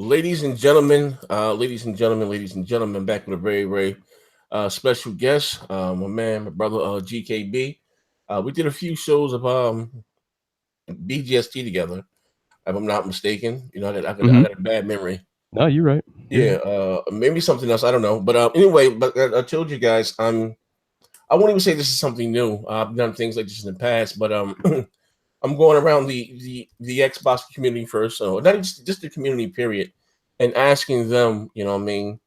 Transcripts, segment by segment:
ladies and gentlemen, back with a very special guest, my man, my brother, GKB. We did a few shows of BGST together, if I'm not mistaken. You know, I got a bad memory. No, you're right. Yeah, maybe something else. I don't know. But anyway, but I told you guys, I won't even say this is something new. I've done things like this in the past, but I'm going around the Xbox community first, so not just the community period, and asking them, you know, what I mean,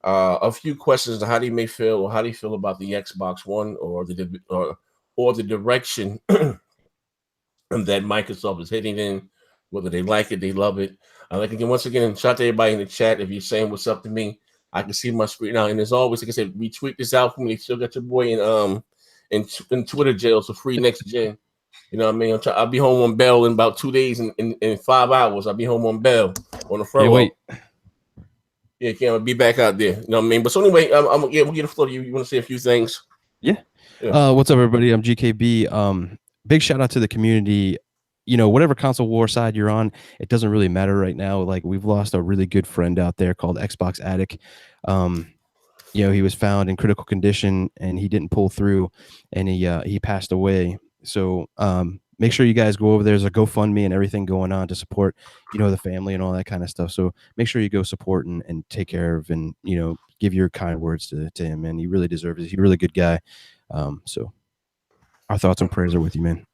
a few questions on how they may feel, or how they feel about the Xbox One, or the direction that Microsoft is heading in, whether they like it, they love it. I like again once again, shout out to everybody in the chat. If you're saying what's up to me, I can see my screen now. And as always, like I said, retweet this out for me. Still got your boy in Twitter jail, so free next gen. You know what I mean? I'll be home on bail in about 2 days in 5 hours. I'll be home on bail on the furlough. Wait. Yeah, can't be back out there. You know what I mean? But so anyway, we'll get the floor to you. You want to say a few things? Yeah. What's up, everybody? I'm GKB. Big shout out to the community. You know, whatever console war side you're on, it doesn't really matter right now. Like, we've lost a really good friend out there called Xbox Addict. You know, he was found in critical condition and he didn't pull through, and he passed away. So make sure you guys go over. There's a GoFundMe and everything going on to support, you know, the family and all that kind of stuff. So make sure you go support and take care of, and, you know, give your kind words to him, man. He really deserves it. He's a really good guy. So our thoughts and prayers are with you, man.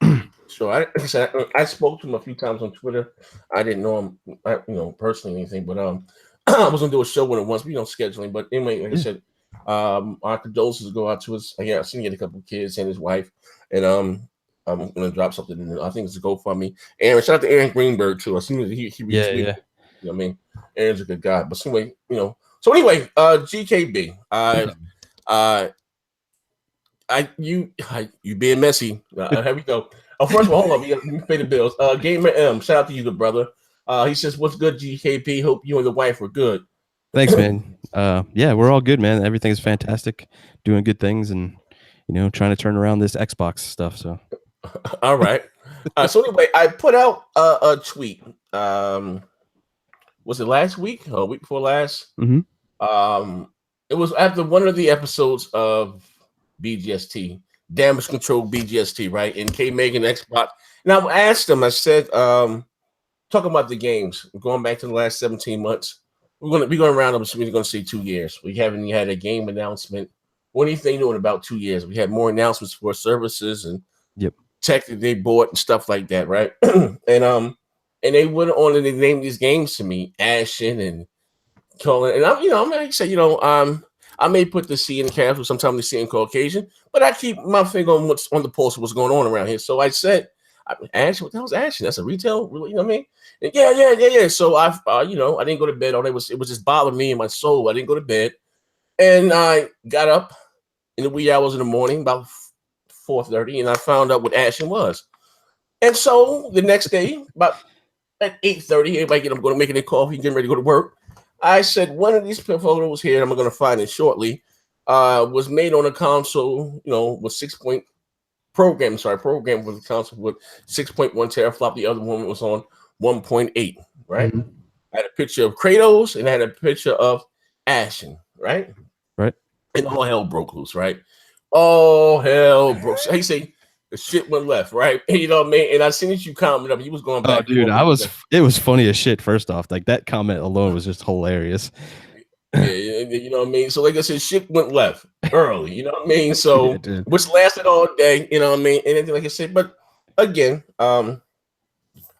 So I spoke to him a few times on Twitter. I didn't know him, you know, personally or anything, but I was gonna do a show with him once, you know, scheduling. But anyway, like I said, our condolences go out to us. Yeah, I've seen he had a couple of kids and his wife, and I'm gonna drop something in there. I think it's a GoFundMe. Aaron, shout out to Aaron Greenberg too. I seen that he retweeted. Yeah. You know what I mean? Aaron's a good guy. But anyway, you know. So anyway, GKB, you being messy. Here we go. Oh, first of all, hold on. Let me pay the bills. Gamer M, shout out to you, good brother. He says, "What's good, GKP? Hope you and the wife are good." Thanks, man. Yeah, we're all good, man. Everything is fantastic. Doing good things, and, you know, trying to turn around this Xbox stuff. So, all right. So anyway, I put out a tweet. Was it last week or week before last? It was after one of the episodes of BGST, Damage Control BGST, right? And K Megan Xbox. And I asked them, I said, talking about the games, going back to the last 17 months, we're going around up, so we're going to say 2 years. We haven't had a game announcement or anything new in about 2 years. We had more announcements for services and tech that they bought and stuff like that, right? and they went on and they named these games to me, Ashen and Colin. And I'm like, say, I may put the C in the capital, sometimes the C in Caucasian, but I keep my finger on what's on the pulse of what's going on around here. So I said, Ashen, what the hell's Ashen? That's a retail, really, you know what I mean? And yeah. So I didn't go to bed all day. It was just bothering me in my soul. I didn't go to bed, and I got up in the wee hours in the morning, about 4:30, and I found out what Ashen was. And so the next day, about at 8:30, everybody get up, going to making their coffee, getting ready to go to work. I said, one of these photos here, I'm going to find it shortly, was made on a console, you know, with programmed with a console with 6.1 teraflop. The other one was on 1.8, right? I had a picture of Kratos and I had a picture of Ashen, right? Right. And all hell broke loose, right? All hell broke. How you say? The shit went left, right? You know what I mean? And I seen that you commented up. You was going back. Oh, dude, it was funny as shit. First off, like, that comment alone was just hilarious. Yeah, you know what I mean? So like I said, shit went left early, you know what I mean? So which lasted all day, you know what I mean? And then, like I said, but again, I'm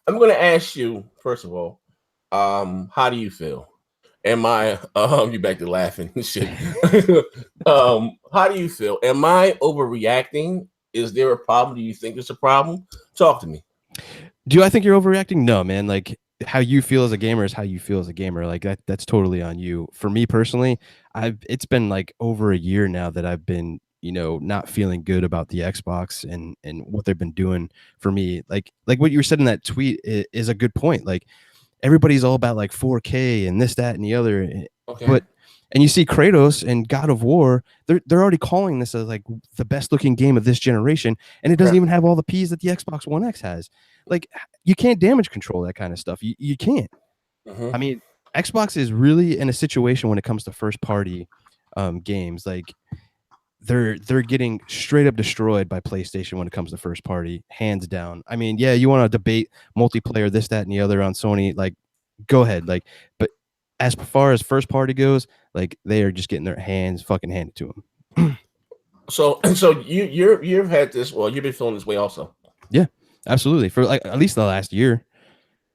gonna ask you, first of all, how do you feel? Am I you back to laughing and shit? How do you feel? Am I overreacting? Is there a problem? Do you think it's a problem? Talk to me. Do I think you're overreacting? No, man. Like, how you feel as a gamer is how you feel as a gamer. Like, that's totally on you. For me personally, it's been like over a year now that I've been, you know, not feeling good about the Xbox and what they've been doing for me. Like what you said in that tweet is a good point. Like, everybody's all about like 4K and this, that, and the other. Okay. And you see Kratos and God of War, they're already calling this as like the best looking game of this generation, and it doesn't even have all the P's that the Xbox One X has. Like, you can't damage control that kind of stuff. You can't. I mean, Xbox is really in a situation when it comes to first party games. Like they're getting straight up destroyed by PlayStation when it comes to first party, hands down. I mean, yeah, you want to debate multiplayer, this, that, and the other on Sony, like go ahead. Like, but as far as first party goes, like they are just getting their hands fucking handed to them. So you've had this. Well, you've been feeling this way also. Yeah, absolutely. For like at least the last year,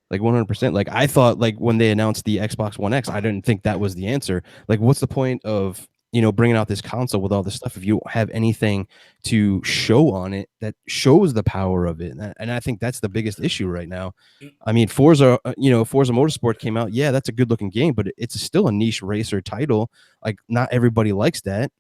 like 100%. Like I thought, like when they announced the Xbox One X, I didn't think that was the answer. Like, what's the point of bringing out this console with all this stuff if you don't have anything to show on it that shows the power of it? And I think that's the biggest issue right now. I mean, Forza Motorsport came out. Yeah, that's a good looking game, but it's still a niche racer title. Like, not everybody likes that.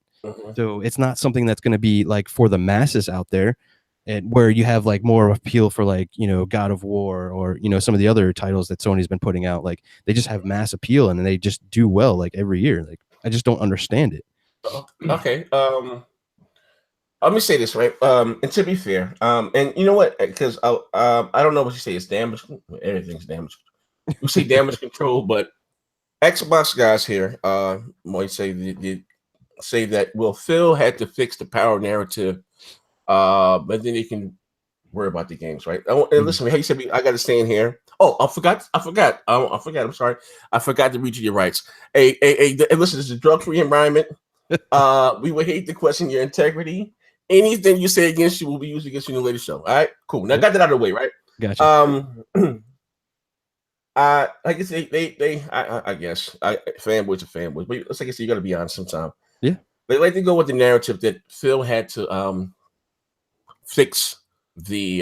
So it's not something that's going to be like for the masses out there, and where you have like more appeal for like, God of War or, some of the other titles that Sony's been putting out. Like they just have mass appeal and they just do well like every year. Like I just don't understand it. Okay. Let me say this, right? And to be fair, and you know what? Because I don't know what you say. It's damage. Everything's damage. We say damage control, but Xbox guys here might say that Phil had to fix the power narrative, but then you can worry about the games, right? And listen, how you said I got to stay in here. Oh, I forgot. I'm sorry. I forgot to read you your rights. Hey, listen, this is a drug-free environment. We would hate to question your integrity. Anything you say against you will be used against you in the later show. All right, cool. Now, got that out of the way, right? Gotcha. I guess I guess fanboys are fanboys, but like I said, you got to be honest sometimes. Yeah, they like to go with the narrative that Phil had to fix the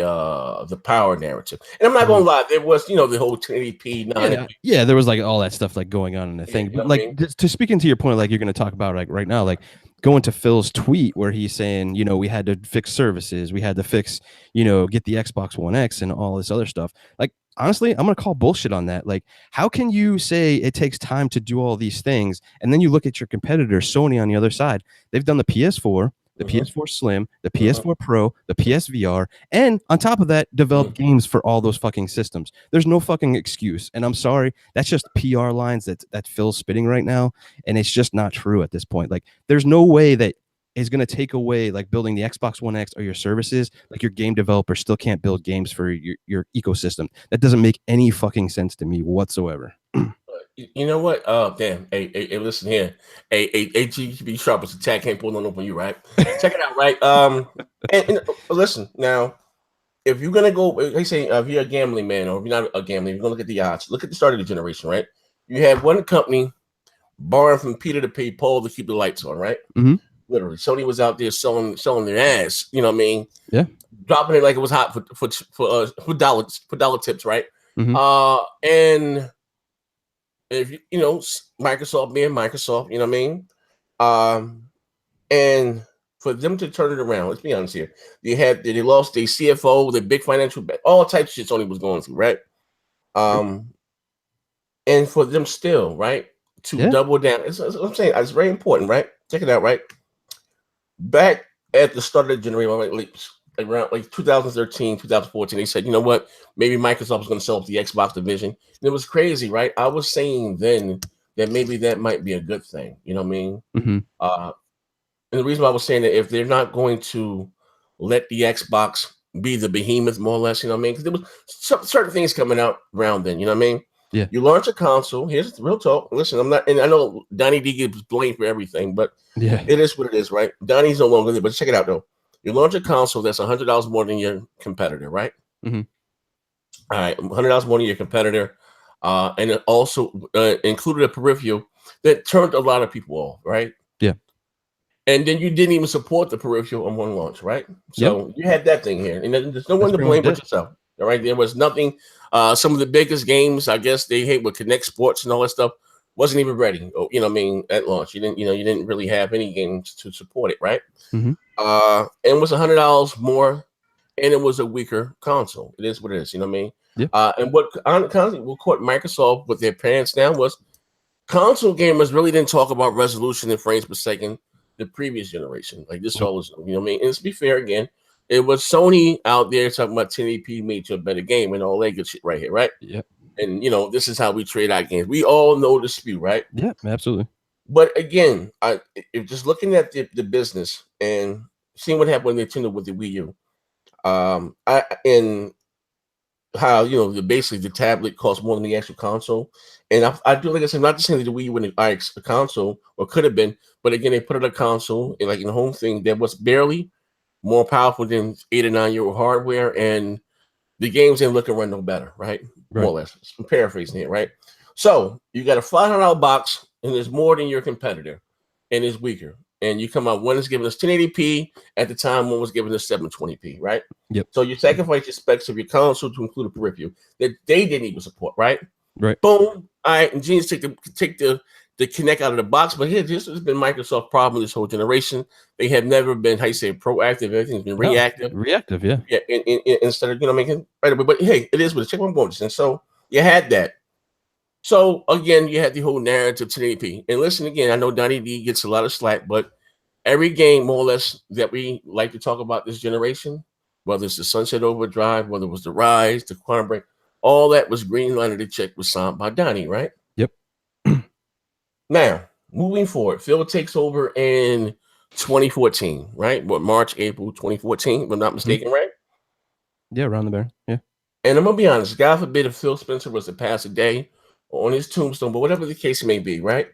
power narrative. And I'm not gonna lie, there was the whole 1080p, yeah, there was like all that stuff like going on in the thing. But like to speak into your point, like you're gonna talk about like right now, like going to Phil's tweet where he's saying, we had to fix services, we had to fix, get the Xbox One X and all this other stuff. Like honestly, I'm gonna call bullshit on that. Like, how can you say it takes time to do all these things, and then you look at your competitor, Sony, on the other side? They've done the PS4, the PS4 Slim, the PS4 Pro, the PSVR, and on top of that, developed games for all those fucking systems. There's no fucking excuse. And I'm sorry, that's just PR lines that Phil's spitting right now, and it's just not true at this point. Like, there's no way that is going to take away like building the Xbox One X or your services. Like your game developer still can't build games for your ecosystem. That doesn't make any fucking sense to me whatsoever. You know what? Damn. Hey, listen here. GTB Sharp's attack ain't pulling up on you, right? Check it out, right? And listen now. If you're gonna go, they say if you're a gambling man or if you're not a gambling, you're gonna look at the odds. Look at the start of the generation, right? You had one company borrowing from Peter to pay Paul to keep the lights on, right? Literally, Sony was out there selling their ass. You know what I mean? Yeah, dropping it like it was hot for dollar tips, right? And if Microsoft being Microsoft, you know what I mean? And for them to turn it around, let's be honest here. They lost their CFO, the big financial, all types of shit Sony was going through, right? And for them still, right, to double down. I'm saying it's very important, right? Check it out, right? Back at the start of the generation, around like 2013, 2014, they said, you know what? Maybe Microsoft was going to sell up the Xbox division. And it was crazy, right? I was saying then that maybe that might be a good thing. You know what I mean? And the reason why I was saying that if they're not going to let the Xbox be the behemoth, more or less, you know what I mean? Because there was certain things coming out around then, you know what I mean? Yeah. You launch a console. Here's the real talk. Listen, I'm not, and I know Donnie D gets blamed for everything, but yeah, it is what it is, right? Donnie's no longer there, but check it out though. You launch a console that's $100 more than your competitor, right? All right, $100 more than your competitor, and it also included a peripheral that turned a lot of people off, right? Yeah. And then you didn't even support the peripheral on one launch, right? So you had that thing here, and there's no one to blame but yourself. All right, there was nothing. Some of the biggest games, I guess they hate with Connect Sports and all that stuff, wasn't even ready. You know what I mean? At launch, you didn't really have any games to support it, right? And it was $100 more, and it was a weaker console. It is what it is. You know what I mean? Yeah. And what caught Microsoft with their pants down was console gamers really didn't talk about resolution and frames per second the previous generation. Like this all is, you know what I mean? And let's be fair again. It was Sony out there talking about 1080p made you a better game and all that good shit right here, right? Yeah. And this is how we trade our games. We all know the spew, right? Yeah, absolutely. But again, if just looking at the business and seeing what happened with Nintendo with the Wii U, and how basically the tablet costs more than the actual console, and I do, like I said, not just saying that the Wii U wouldn't a console, or could have been, but again, they put it a console and like in the home thing that was barely more powerful than 8 or 9 year old hardware, and the games ain't looking run no better, right? More or less. I'm paraphrasing here, right? So you got a $500 box, and there's more than your competitor, and it's weaker. And you come out, one is giving us 1080p at the time, one was giving us 720p, right? Yep. So you sacrifice your specs of your console to include a peripheral that they didn't even support, right? Right. Boom. All right. And Genius take the Kinect out of the box. But here, this has been Microsoft's problem this whole generation. They have never been, proactive. Everything's been reactive. Reactive, yeah. Yeah. Instead of making right away. But hey, it is what it's. Check what I'm going to. And so you had that. So again, you had the whole narrative 1080p. And listen, again, I know Donnie D gets a lot of slack, but every game more or less that we like to talk about this generation, whether it's the Sunset Overdrive, whether it was the Rise, the Quantum Break, all that was green light of the check was signed by Donnie, right? Yep. Now, moving forward, Phil takes over in 2014, right? March, April 2014, if I'm not mistaken, right? Yeah, around the bear. Yeah. And I'm gonna be honest, God forbid if Phil Spencer was to pass a day on his tombstone, but whatever the case may be, right?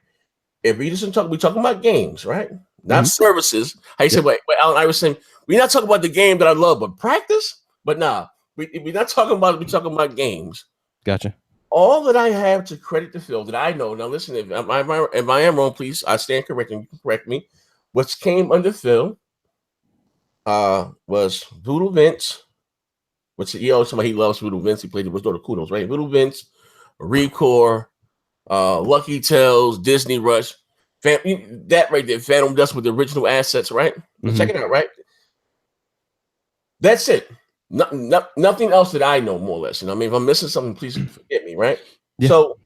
If we just we're talking about games, right? Not services. How you said, wait, Alan Iverson, we're not talking about the game that I love, but practice. But nah, we're not talking about it. We're talking about games. Gotcha. All that I have to credit to Phil that I know. Now, listen, if I am wrong, please, I stand corrected. You can correct me. What came under Phil was Voodoo Vince, which somebody he loves Voodoo Vince. He played it was the Kudos, right? Voodoo Vince, Recore, Lucky Tales, Disney Rush. That right there, Phantom Dust with the original assets, right? Check it out, right? That's it. Nothing else that I know, more or less. I mean, if I'm missing something, please forget me, right? Yeah. So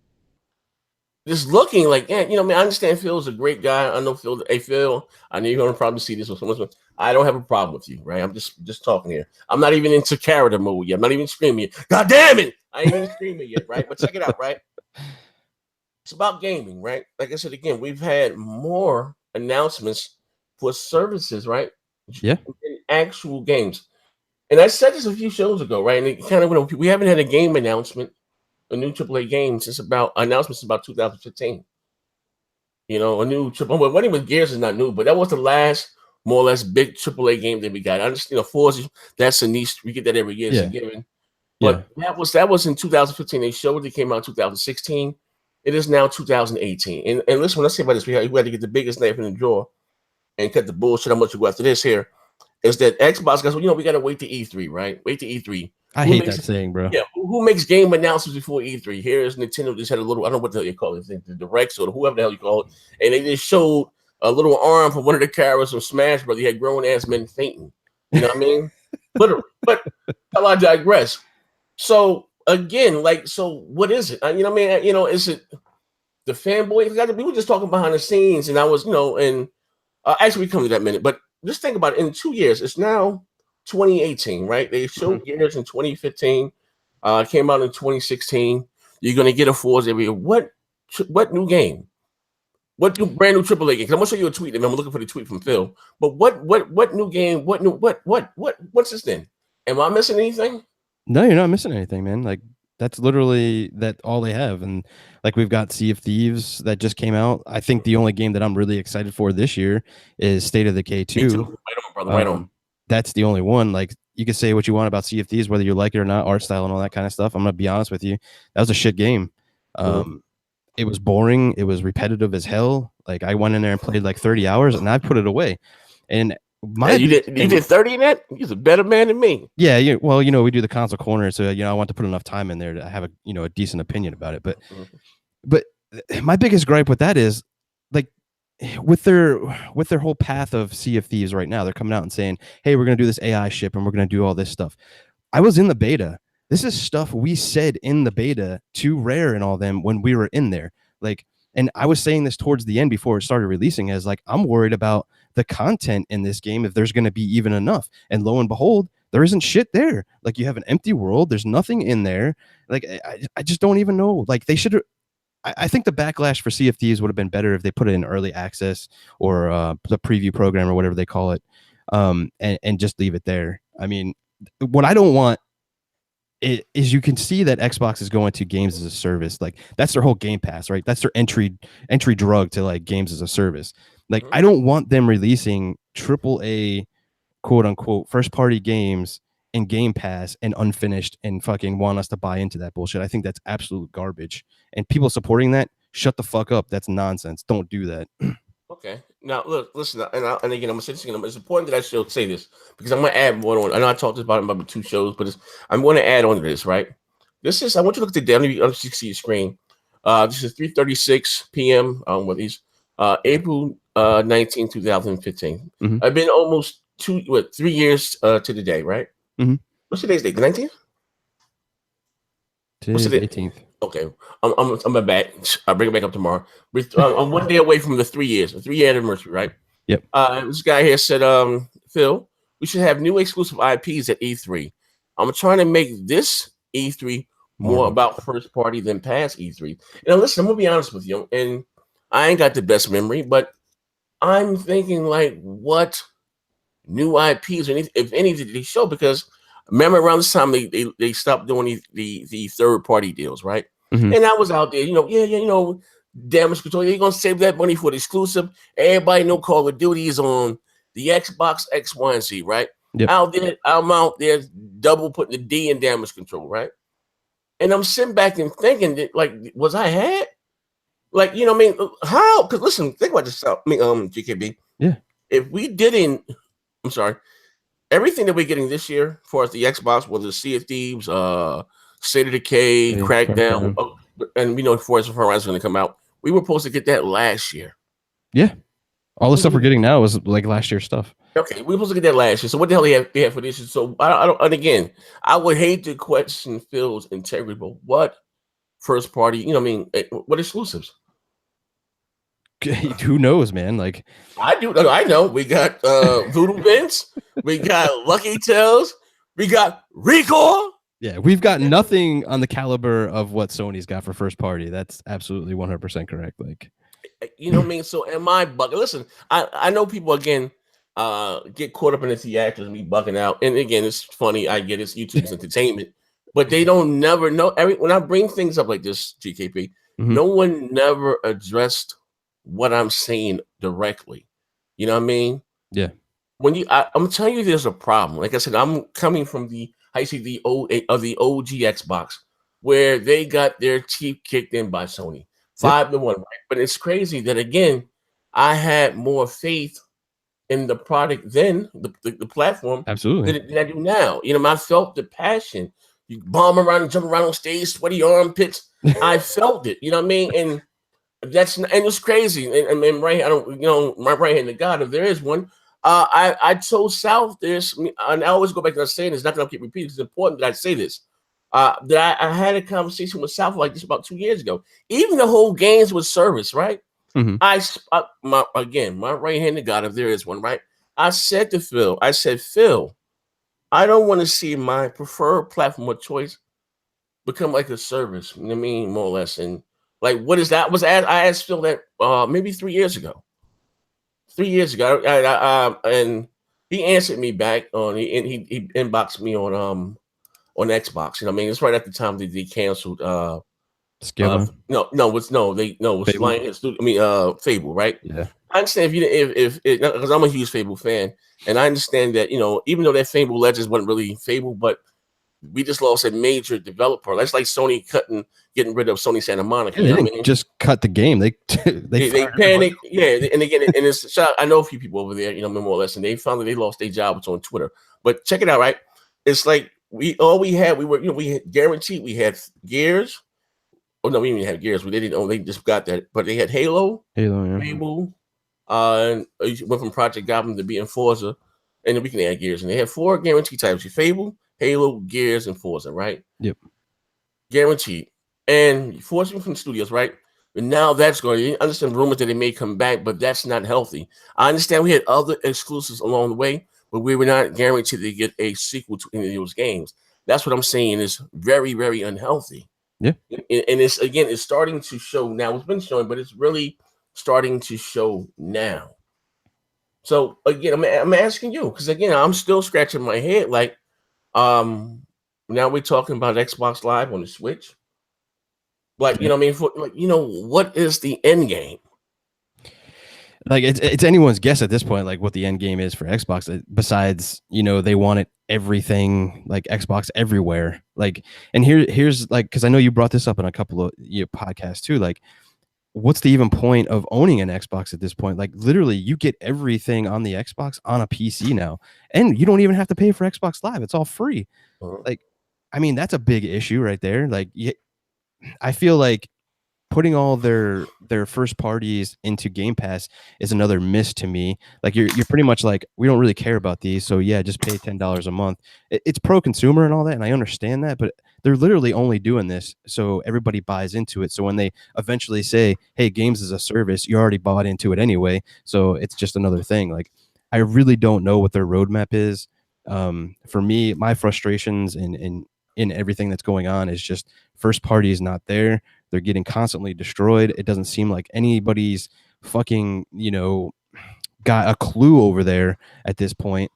just looking like, I understand Phil's a great guy. I know Phil. Hey, Phil, I know you're gonna probably see this with someone. I don't have a problem with you, right? I'm just talking here. I'm not even into character mode yet. I'm not even screaming yet. God damn it! I ain't even screaming yet, right? But check it out, right? It's about gaming, right? Like I said again, we've had more announcements for services, right? Yeah. In actual games. And I said this a few shows ago, right? And it kind of went. We haven't had a game announcement, a new AAA game since about 2015. A new AAA. Well, what with Gears is not new, but that was the last more or less big AAA game that we got. I understand, Forza, that's a niche. We get that every year. It's a given. But that was in 2015. They showed it came out in 2016. It is now 2018. And listen, when I say about this, we had to get the biggest knife in the drawer and cut the bullshit. How much you go after this here is that Xbox guys, we got to wait to E3, right? Wait to E3. I hate that saying, bro. Yeah, who makes game announcements before E3? Here's Nintendo just had a little, I don't know what the hell you call it, the Directs or whoever the hell you call it, and they just showed a little arm from one of the characters from Smash Bros. He had grown-ass men fainting. You know what I mean? Literally. But I digress. So, again, so what is it? Is it the fanboy? We were just talking behind the scenes, and I was, and actually we come to that minute, but just think about it. In 2 years, it's now 2018, right? They showed Gears in 2015, came out in 2016. You're going to get a Forza every year. What new game? What new brand new AAA game? I'm going to show you a tweet, and I'm looking for the tweet from Phil. But what new game? What's this then? Am I missing anything? No, you're not missing anything, man. Like that's literally all they have. And like we've got Sea of Thieves that just came out. I think the only game that I'm really excited for this year is State of Decay 2. Right on, brother. Right on. That's the only one. Like you can say what you want about Sea of Thieves, whether you like it or not, art style and all that kind of stuff. I'm gonna be honest with you. That was a shit game. It was boring. It was repetitive as hell. Like I went in there and played like 30 hours and I put it away. And you did 30 in that? You're a better man than me. Yeah, well, we do the console corner, so I want to put enough time in there to have a decent opinion about it. But my biggest gripe with that is like with their whole path of Sea of Thieves right now, they're coming out and saying, hey, we're gonna do this AI ship and we're gonna do all this stuff. I was in the beta. This is stuff we said in the beta to Rare and all them when we were in there. Like, And I was saying this towards the end before it started releasing, as like, I'm worried about the content in this game, if there's going to be even enough. And lo and behold, there isn't shit there. Like, you have an empty world. There's nothing in there. Like, I just don't even know. Like, they should. I think the backlash for Sea of Thieves would have been better if they put it in early access or the preview program or whatever they call it, and just leave it there. I mean, what I don't want is you can see that Xbox is going to games as a service. Like, that's their whole Game Pass, right? That's their entry drug to like games as a service. Like, I don't want them releasing AAA, quote unquote, first party games in Game Pass and unfinished and fucking want us to buy into that bullshit. I think that's absolute garbage. And people supporting that, shut the fuck up. That's nonsense. Don't do that. Okay. Now, look, listen, and again, I'm going to say this again. It's important that I should say this because I'm going to add more on. I know I talked about it about 2 shows, but I'm going to add on to this, right? This is, I want you to look at the day. Let me see your screen. This is 3:36 p.m. With these April 19, 2015. I've been almost 3 years to the day, right? What's today's date? The 19th? Today's the 18th. Okay, I'm back. I'll bring it back up tomorrow. I'm 1 day away from the 3 years, the 3-year anniversary, right? Yep. This guy here said, Phil, we should have new exclusive IPs at E3. I'm trying to make this E3 more about first party than past E3. Now, listen, I'm gonna be honest with you, and I ain't got the best memory, but I'm thinking like, what new IPs, or if any, did they show? Because remember around this time they stopped doing the third party deals, right? And I was out there, damage control. You're gonna save that money for the exclusive. Everybody know Call of Duty is on the Xbox X, Y, and Z, right? Yep. I'm out there double putting the D in damage control, right? And I'm sitting back and thinking that, like, was I had? Like, I mean, how? Because listen, think about this. GKB. Yeah. If we didn't, I'm sorry. Everything that we're getting this year for the Xbox, whether it's Sea of Thieves, State of Decay, Crackdown, and we know Forza Horizon is going to come out. We were supposed to get that last year. Yeah. All the stuff we're getting now is like last year's stuff. Okay, we were supposed to get that last year. So what the hell they have for this year? So I don't. And again, I would hate to question Phil's integrity, but what first party? What exclusives? Who knows, man? Like, I do. I know. We got Voodoo Vince. We got Lucky Tales. We got Recore. Yeah, we've got nothing on the caliber of what Sony's got for first party. That's absolutely 100% correct. Like, you know what I mean? So am I bugging? Listen, I know people again get caught up in the theatrics and me bugging out. And again, it's funny. I get it's YouTube's entertainment, but they don't never know. When I bring things up like this, GKP, no one never addressed what I'm saying directly. You know what I mean? Yeah. When I'm telling you, there's a problem. Like I said, I'm coming from the the OG Xbox, where they got their teeth kicked in by Sony 5-1. Right? But it's crazy that again, I had more faith in the product than the platform. Absolutely. Than I do now. I felt the passion. You bomb around and jump around on stage, sweaty armpits. I felt it. You know what I mean? And it's crazy. And right, I don't, my right hand to God, if there is one. I told South this, and I always go back to saying this, not that I'll keep repeating. It's important that I say this. That I had a conversation with South like this about 2 years ago. Even the whole games with service, right? My right hand to God, if there is one, right? I said to Phil, Phil, I don't want to see my preferred platform of choice become like a service. You know what I mean? More or less. And like, what is that? I asked Phil that maybe 3 years ago. 3 years ago, and he answered me back he inboxed me on Xbox. You know what I mean? It's right at the time they canceled Skill. Fable, right? Yeah. I understand if because I'm a huge Fable fan, and I understand that even though that Fable Legends wasn't really Fable, but we just lost a major developer. That's like Sony getting rid of Sony Santa Monica. Yeah, they just cut the game. They panicked. Yeah, and again, and it's I know a few people over there, more or less, and they found that they lost their jobs on Twitter. But check it out, right? It's like we had guaranteed we had Gears. Oh no, we didn't have Gears. We didn't. Oh, they just got that, but they had Halo, Fable, and went from Project Gotham to being Forza, and then we can add Gears, and they had 4 guaranteed types: Fable, Halo, Gears, and Forza, right? Yep. Guaranteed. And forcing from studios, right? And now that's going. You understand rumors that they may come back, but that's not healthy. I understand we had other exclusives along the way, but we were not guaranteed to get a sequel to any of those games. That's what I'm saying is very, very unhealthy. Yeah. And it's starting to show now. It's been showing, but it's really starting to show now. So again, I'm asking you because again, I'm still scratching my head. Like, now we're talking about Xbox Live on the Switch. Like, you know what I mean? What is the end game? Like it's anyone's guess at this point, like what the end game is for Xbox. Besides, they wanted everything like Xbox everywhere. Like, and here's like, because I know you brought this up in a couple of podcasts too. Like, what's the even point of owning an Xbox at this point? Like, literally, you get everything on the Xbox on a PC now, and you don't even have to pay for Xbox Live. It's all free. Like, I mean, that's a big issue right there. Like, I feel like putting all their first parties into Game Pass is another miss to me. Like you're pretty much like, we don't really care about these, so yeah, just pay $10 a month. It's pro consumer and all that, and I understand that, but they're literally only doing this so everybody buys into it. So when they eventually say, "Hey, games as a service," you already bought into it anyway, so it's just another thing. Like, I really don't know what their roadmap is. For me, my frustrations in everything that's going on is just first party is not there. They're getting constantly destroyed. It doesn't seem like anybody's fucking, got a clue over there at this point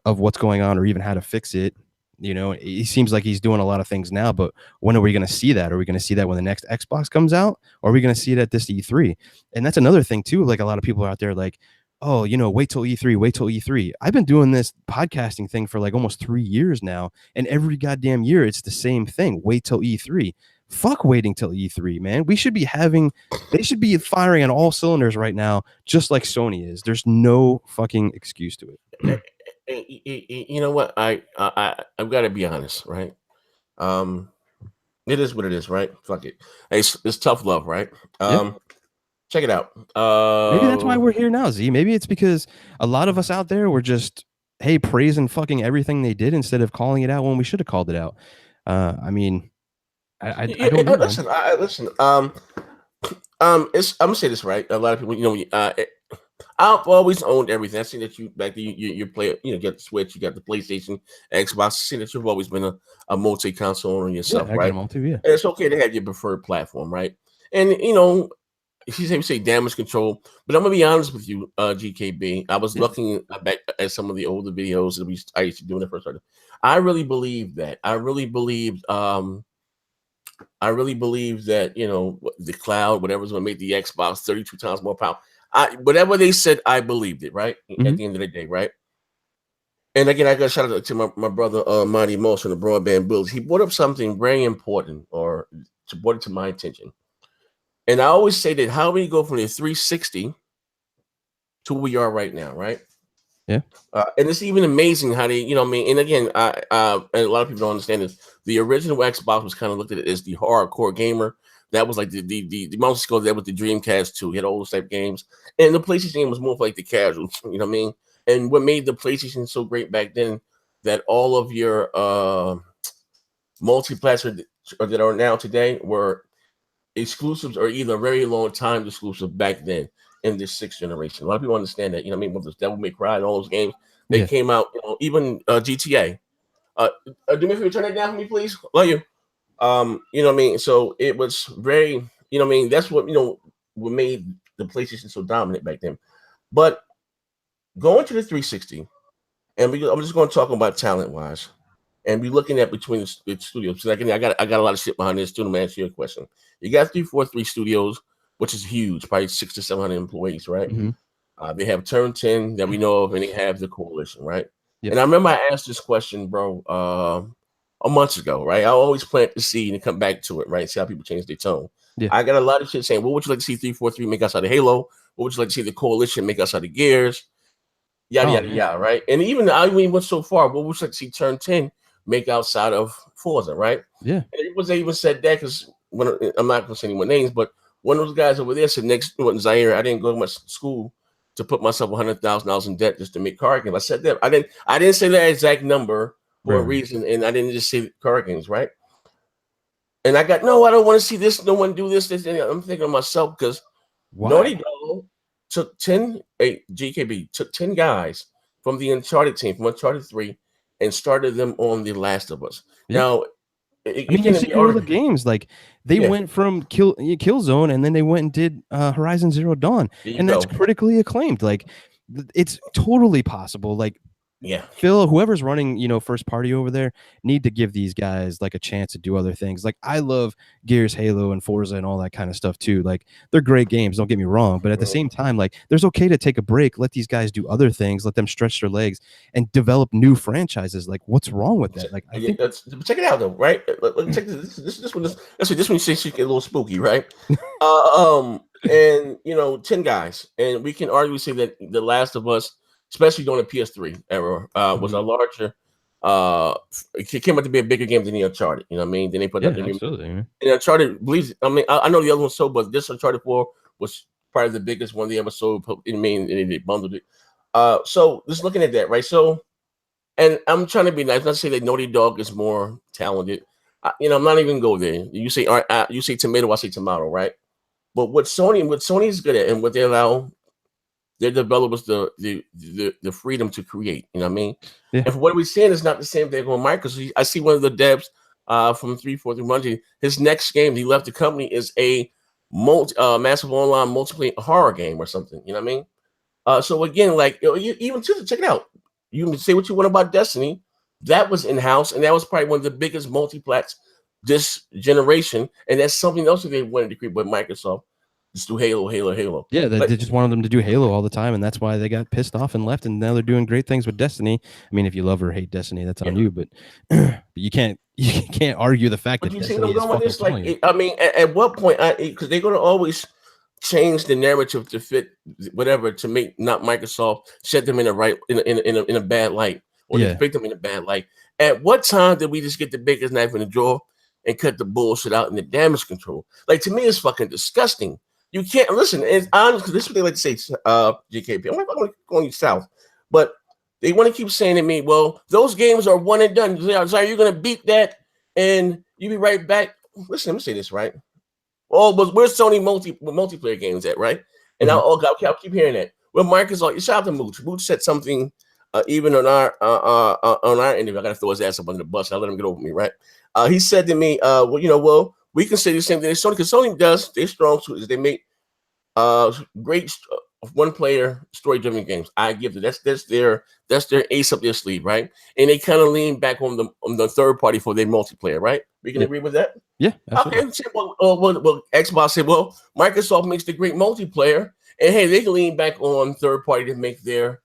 of what's going on or even how to fix it. It seems like he's doing a lot of things now, but when are we going to see that? Are we going to see that when the next Xbox comes out? Or are we going to see it at this E3? And that's another thing too. Like, a lot of people are out there like, oh, wait till E3, wait till E3. I've been doing this podcasting thing for like almost 3 years now. And every goddamn year, it's the same thing. Wait till E3. Fuck waiting till E3, man. They should be firing on all cylinders right now, just like Sony is. There's no fucking excuse to it. You know what? I've got to be honest, right? It is what it is, right? Fuck it. It's tough love, right? Check it out. Maybe that's why we're here now, Z. Maybe it's because a lot of us out there were just, hey, praising fucking everything they did instead of calling it out when we should have called it out. I mean, I don't know. Listen. I'm gonna say this right. A lot of people, I've always owned everything. I see that you back then you play, get the Switch, you got the PlayStation, Xbox. I see that you've always been a multi-console owner yourself, right? And it's okay to have your preferred platform, right? And you say damage control, but I'm gonna be honest with you, GKB. I was looking back at some of the older videos that I used to do when I first started. I really believe that. I really believed that, the cloud, whatever's going to make the Xbox 32 times more powerful. Whatever they said, I believed it, right? At the end of the day, right? And again, I got a shout out to my brother, Monty Moss from the Broadband Bullies. He brought up something very important, or brought it to my attention. And I always say that how we go from the 360 to where we are right now, right? Yeah. And it's even amazing how they, and again, and a lot of people don't understand this. The original Xbox was kind of looked at it as the hardcore gamer. That was like the mouse score. That was the Dreamcast too. You had all those type of games, and the PlayStation game was more for like the casuals. You know what I mean? And what made the PlayStation so great back then, that all of your multi-platform that are now today were exclusives, or either very long time exclusive back then. In this 6th generation, a lot of people understand that. With this Devil May Cry and all those games, they came out. Even GTA. Do me a favor, turn that down for me, please. Love you. What I mean. So it was very. That's what what made the PlayStation so dominant back then. But going to the 360, and I'm just going to talk about talent wise, and we're looking at between the studios. So I got a lot of shit behind this too. To answer your question, you got 343 Studios, which is huge, probably 600 to 700 employees, right? They have Turn 10 that we know of, and they have the Coalition, right? Yep. And I remember I asked this question, bro, a month ago, right? I always plant the seed and come back to it, right? See how people change their tone. Yeah. I got a lot of shit saying, what would you like to see 343 make outside of Halo? What would you like to see the Coalition make outside of Gears? Yada, right? And even I went so far, what would you like to see Turn 10 make outside of Forza, right? Yeah. And they even said that because I'm not going to say any more names, but one of those guys over there said, next in Zaire, I didn't go to much school to put myself $100,000 in debt just to make card games. I said that I didn't say that exact number for a reason, and I didn't just say card games, right? And I got, no, I don't want to see this. No one do this. And I'm thinking to myself, because Naughty Dog took 10, GKB took 10 guys from the Uncharted team, from Uncharted 3, and started them on The Last of Us. Yeah. Now, I mean, you see all the games, like they went from Killzone, and then they went and did Horizon Zero Dawn, and that's critically acclaimed. Like, it's totally possible. Like, yeah, Phil, whoever's running, first party over there, need to give these guys like a chance to do other things. Like, I love Gears, Halo, and Forza and all that kind of stuff too. Like, they're great games, don't get me wrong, but at the same time, like, there's okay to take a break, let these guys do other things, let them stretch their legs and develop new franchises. Like, what's wrong with that? Like, I think check it out though, right? Check this one. This one you say she get a little spooky, right? And 10 guys, and we can arguably say that The Last of Us, especially during the PS3 era, was a larger. It came out to be a bigger game than the Uncharted. You know what I mean? Then they put up the absolutely. And Uncharted believes. I mean, I know the other one sold, but this Uncharted 4 was probably the biggest one they ever sold. I mean, and they bundled it. So just looking at that, right? So, and I'm trying to be nice. Not to say that Naughty Dog is more talented. I'm not even go there. You say tomato, I say tomato, right? But what Sony is good at, and what they allow their developers the freedom to create. You know what I mean? Yeah. And what we're saying is not the same thing on Microsoft. I see one of the devs from 343, his next game, he left the company, is a massive online multiplayer horror game or something. You know what I mean? So again, like even check it out. You can say what you want about Destiny. That was in-house, and that was probably one of the biggest multiplats this generation. And that's something else that they wanted to create with Microsoft. Just do Halo. Yeah, they just wanted them to do Halo all the time, and that's why they got pissed off and left. And now they're doing great things with Destiny. I mean, if you love or hate Destiny, that's on you. But you can't argue the fact that Destiny is fucking like, I mean, at what point? Because they're going to always change the narrative to fit whatever, to make not Microsoft set them in a bad light, or depict them in a bad light. At what time did we just get the biggest knife in the drawer and cut the bullshit out in the damage control? Like, to me, it's fucking disgusting. You can't listen. It's honest, because this is what they like to say, GKP. I'm not going south, but they want to keep saying to me, well, those games are one and done. Sorry, you're going to beat that and you be right back. Listen, let me say this, right? Oh, but where's Sony multiplayer games at, right? And I'll keep hearing that. Well, Microsoft, shout out to Mooch. Mooch said something even on our interview. I got to throw his ass up under the bus. I'll let him get over me, right? He said to me, well, we can say the same thing as Sony, because Sony does. Their strong suit is they make great one-player story-driven games. I give them that's their ace up their sleeve, right? And they kind of lean back on the third party for their multiplayer, right? We can agree with that. Yeah, absolutely. Okay. Well, Xbox said, well, Microsoft makes the great multiplayer, and hey, they can lean back on third party to make their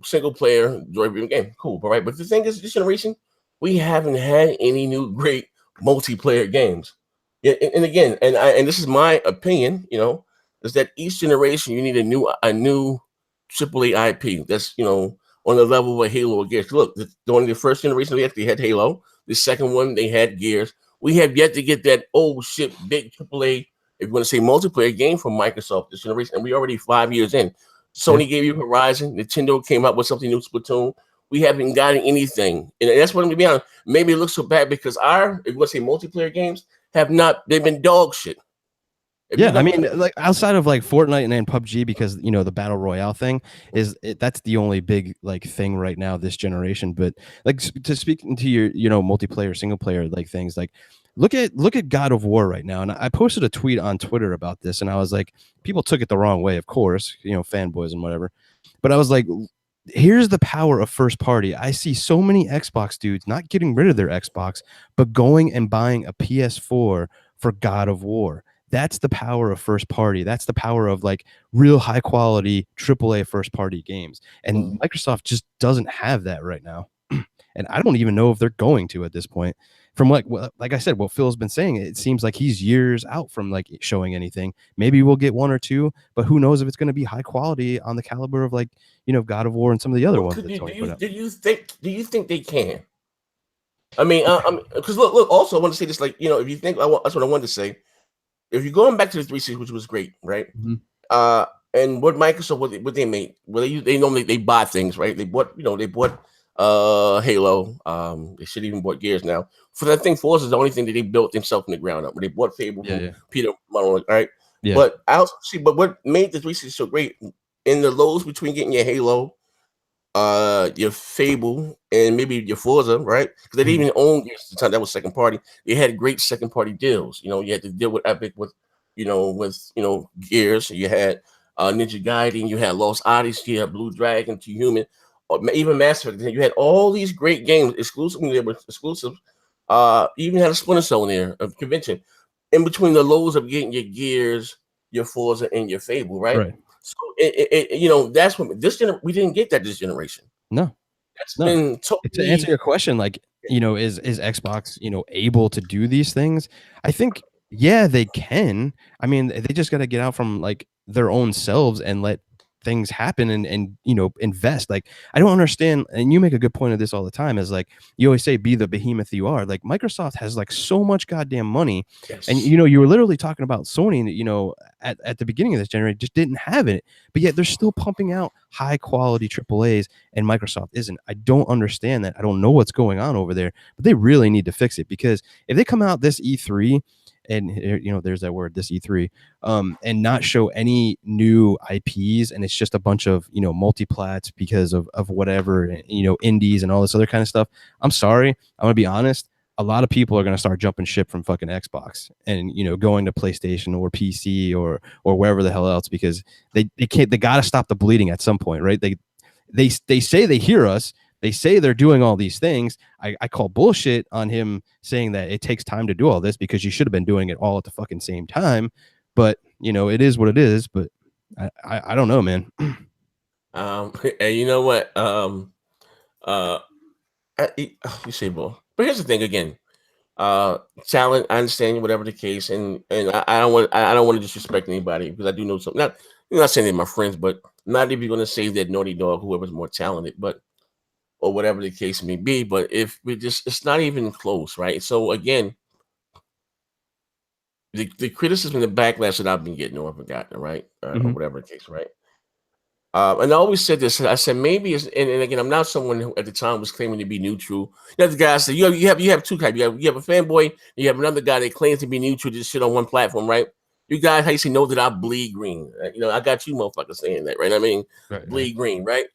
single-player story-driven game. Cool, all right. But the thing is, this generation, we haven't had any new great multiplayer games. And again, and this is my opinion, is that each generation you need a new AAA IP that's on the level of Halo or Gears. Look, during the first generation they actually had Halo. The second one they had Gears. We have yet to get that big AAA, if you want to say multiplayer game from Microsoft this generation, and we already 5 years in. Sony gave you Horizon. Nintendo came out with something new, Splatoon. We haven't gotten anything, and that's what I'm gonna be honest. Maybe it looks so bad because if you want to say multiplayer games they've been dog shit. I mean, like outside of like Fortnite and then PUBG, because the battle royale thing that's the only big like thing right now this generation. But like to speak into your multiplayer, single player like things, like look at God of War right now. And I posted a tweet on Twitter about this, and I was like, people took it the wrong way, of course, fanboys and whatever. But I was like, here's the power of first party. I see so many Xbox dudes not getting rid of their Xbox, but going and buying a PS4 for God of War. That's the power of first party. That's the power of like real high quality AAA first party games. And Microsoft just doesn't have that right now. And I don't even know if they're going to at this point. From like I said, what Phil's been saying, it seems like he's years out from like showing anything. Maybe we'll get one or two, but who knows if it's going to be high quality on the caliber of like God of War and some of the other ones. Do you think they can? I mean, because look. Also, I want to say this, like if you think that's what I wanted to say. If you're going back to the 360, which was great, right? And what Microsoft, what they made, well, they normally buy things, right? They bought Halo. They should even bought Gears now. For that thing, Forza is the only thing that they built themselves from the ground up. When they bought Fable from Peter Monolith, all right? Yeah. But I also see, but what made this recently so great in the lows between getting your Halo, your Fable, and maybe your Forza, right? Because they didn't even own Gears at the time. That was second party. They had great second party deals. You know, you had to deal with Epic with Gears. You had Ninja Gaiden, you had Lost Odyssey, you had Blue Dragon, Too Human, or even Mass Effect. You had all these great games exclusively. They were exclusive. You even had a Splinter Cell in there, a convention. In between the lows of getting your Gears, your Forza, and your Fable, right? So that's what we didn't get that this generation. No, that's been totally. To answer your question, like, is Xbox, able to do these things? I think, yeah, they can. I mean, they just got to get out from like their own selves and let things happen and invest. Like, I don't understand, and you make a good point of this all the time, is like, you always say, be the behemoth you are. Like, Microsoft has like so much goddamn money. Yes. And you were literally talking about Sony, at the beginning of this generation just didn't have it, but yet they're still pumping out high quality AAAs, and Microsoft isn't. I don't understand that. I don't know what's going on over there, but they really need to fix it, because if they come out this E3 and there's that word, this E3, and not show any new IPs, and it's just a bunch of multiplats because of whatever, indies and all this other kind of stuff, I'm sorry, I'm gonna be honest, a lot of people are gonna start jumping ship from fucking Xbox and going to PlayStation or PC or wherever the hell else, because they gotta stop the bleeding at some point, right? They say they hear us. They say they're doing all these things. I call bullshit on him saying that it takes time to do all this, because you should have been doing it all at the fucking same time. But it is what it is. But I don't know, man. And you know what? You say, "Boy," but here's the thing again. Talent, I understand whatever the case, and I don't want to disrespect anybody, because I do know something. Not saying they're my friends, but not even going to say that Naughty Dog, whoever's more talented, but or whatever the case may be. But if it's not even close, right? So again, the criticism and the backlash that I've been getting or forgotten, right? Or whatever the case, right? And I always said this. I said maybe it's, and again, I'm not someone who at the time was claiming to be neutral. You know, the guy said you have two types. You have a fanboy, and you have another guy that claims to be neutral, just shit on one platform, right? You guys, how you say, know that I bleed green. I got you motherfuckers saying that, right? I mean, bleed green, right?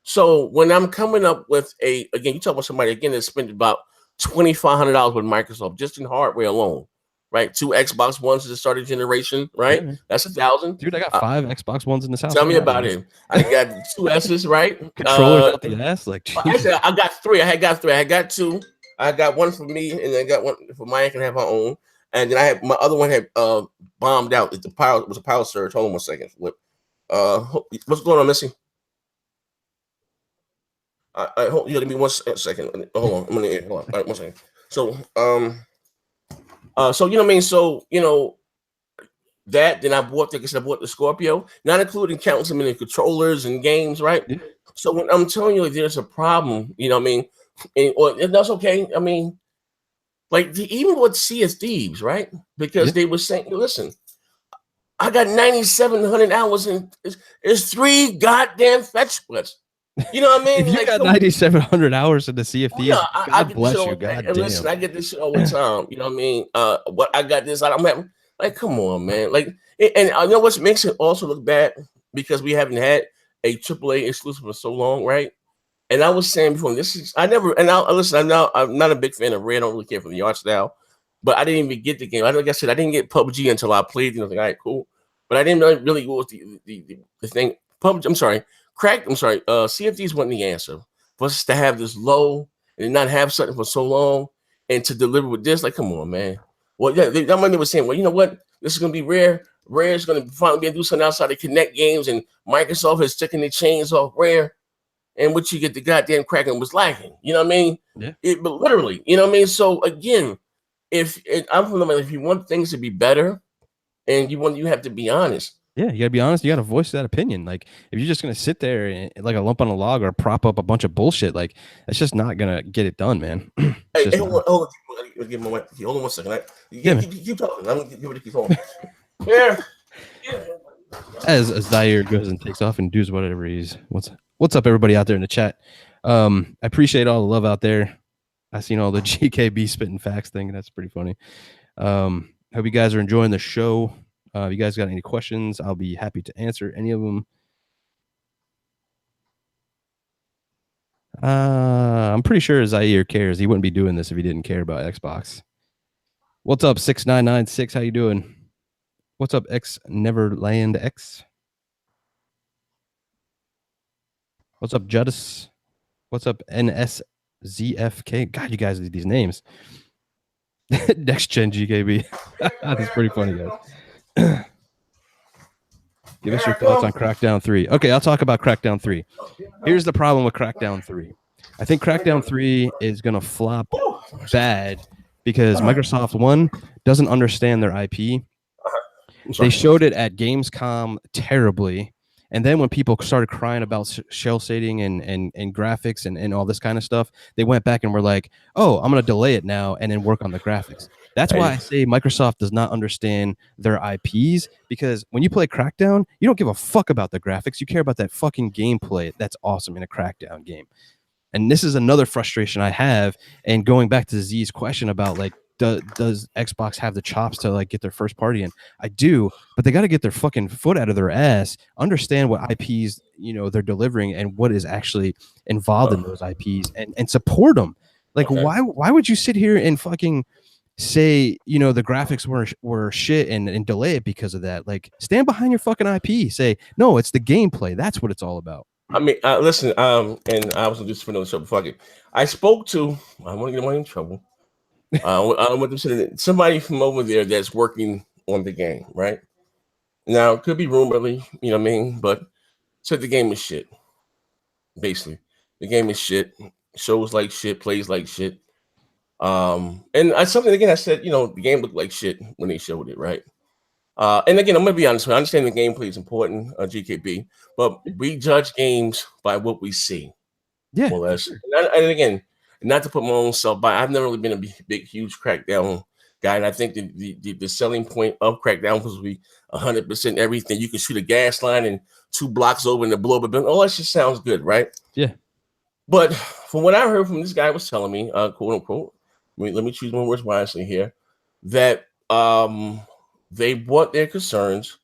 So when I'm coming up with again, you talk about somebody again that spent about $2,500 with Microsoft just in hardware alone, right? 2 Xbox Ones at the start of generation, right? Yeah. That's $1,000. Dude, I got 5 Xbox Ones in this house. Tell me about it. I got 2 S's, right? Controllers out the ass, like. Actually, I got 3. I got 3. I got 2. I got one for me, and then I got one for Maya can have her own. And then I had my other one had bombed out. It was a power surge. Hold on 1 second. What's going on, Missy? Hold, give me 1 second. Hold on. I'm gonna hold on. All right, 1 second. So so you know what I mean? So that then I bought the Scorpio, not including counting some in the controllers and games, right? Yeah. So when I'm telling you, like, there's a problem, you know what I mean? And that's okay. I mean, like even with Sea of Thieves, right? Because they were saying, listen, I got 9,700 hours and it's 3 goddamn fetch splits. You know what I mean? If you got 9,700 hours in the Sea of Thieves, yeah, God bless you. God damn. Listen, I get this shit all the time. You know what I mean? What I got this, I'm having, like, come on, man. Like, and I know what makes it also look bad, because we haven't had a AAA exclusive for so long, right? And I was saying before, I'm not a big fan of Red. I don't really care for the art style, but I didn't even get the game. Like I said, I didn't get PUBG until I played. I was like, all right, cool. But I didn't really go with the thing. PUBG, I'm sorry. Sea of Thieves wasn't the answer for us to have this low and not have something for so long and to deliver with this. Like, come on, man. Well, yeah, that money was saying, well, you know what? This is gonna be Rare. Rare is gonna finally be able to do something outside of Connect games, and Microsoft is taking the chains off Rare. And what you get, the goddamn Kraken was lacking. You know what I mean? Yeah. But literally, you know what I mean? So again, if you want things to be better, and you have to be honest. Yeah, you gotta be honest. You gotta voice that opinion. Like, if you're just gonna sit there and, like a lump on a log, or prop up a bunch of bullshit, like, that's just not gonna get it done, man. Hey, hold on 1 second. Keep talking. I'm gonna give it a keep on. Yeah. As Zaire goes and takes off and does whatever he's what's up, everybody out there in the chat. I appreciate all the love out there. I seen all the GKB spitting facts thing. That's pretty funny. Hope you guys are enjoying the show. If you guys got any questions, I'll be happy to answer any of them. I'm pretty sure Zaire cares. He wouldn't be doing this if he didn't care about Xbox. What's up, 6996? How you doing? What's up, X Neverland X? What's up, Judis? What's up, NSZFK? God, you guys need these names. Next Gen GKB. That's pretty funny, guys. Give us your thoughts on Crackdown 3. Okay, I'll talk about Crackdown 3. Here's the problem with Crackdown 3. I think Crackdown 3 is going to flop bad because Microsoft, one, doesn't understand their IP. They showed it at Gamescom terribly. And then when people started crying about shell shading and graphics and all this kind of stuff, they went back and were like, oh, I'm going to delay it now and then work on the graphics. That's why I say Microsoft does not understand their IPs, because when you play Crackdown, you don't give a fuck about the graphics. You care about that fucking gameplay that's awesome in a Crackdown game. And this is another frustration I have. And going back to Z's question about like, does Xbox have the chops to like get their first party in? I do, but they got to get their fucking foot out of their ass, understand what IPs, you know, they're delivering and what is actually involved in those IPs and support them. Like, why would you sit here and fucking say, you know, the graphics were shit and delay it because of that? Like, stand behind your fucking IP. Say, no, it's the gameplay. That's what it's all about. I mean, listen, and I was just for another show. Fuck it. I spoke to, I want to get in trouble. I want to say somebody from over there that's working on the game, right? Now, it could be rumoredly, you know what I mean? But said the game is shit. Basically, the game is shit. Shows like shit, plays like shit. And something again, I said, you know, the game looked like shit when they showed it, right? And again, I'm gonna be honest. I understand the gameplay is important, GKB, but we judge games by what we see, more or less. Sure. And again, not to put my own self by, I've never really been a big, huge Crackdown guy, and I think the selling point of Crackdown was we 100% everything. You can shoot a gas line and 2 blocks over and the blow up a building. Oh, that just sounds good, right? Yeah. But from what I heard from this guy was telling me, quote unquote, let me choose my words wisely here, that they brought their concerns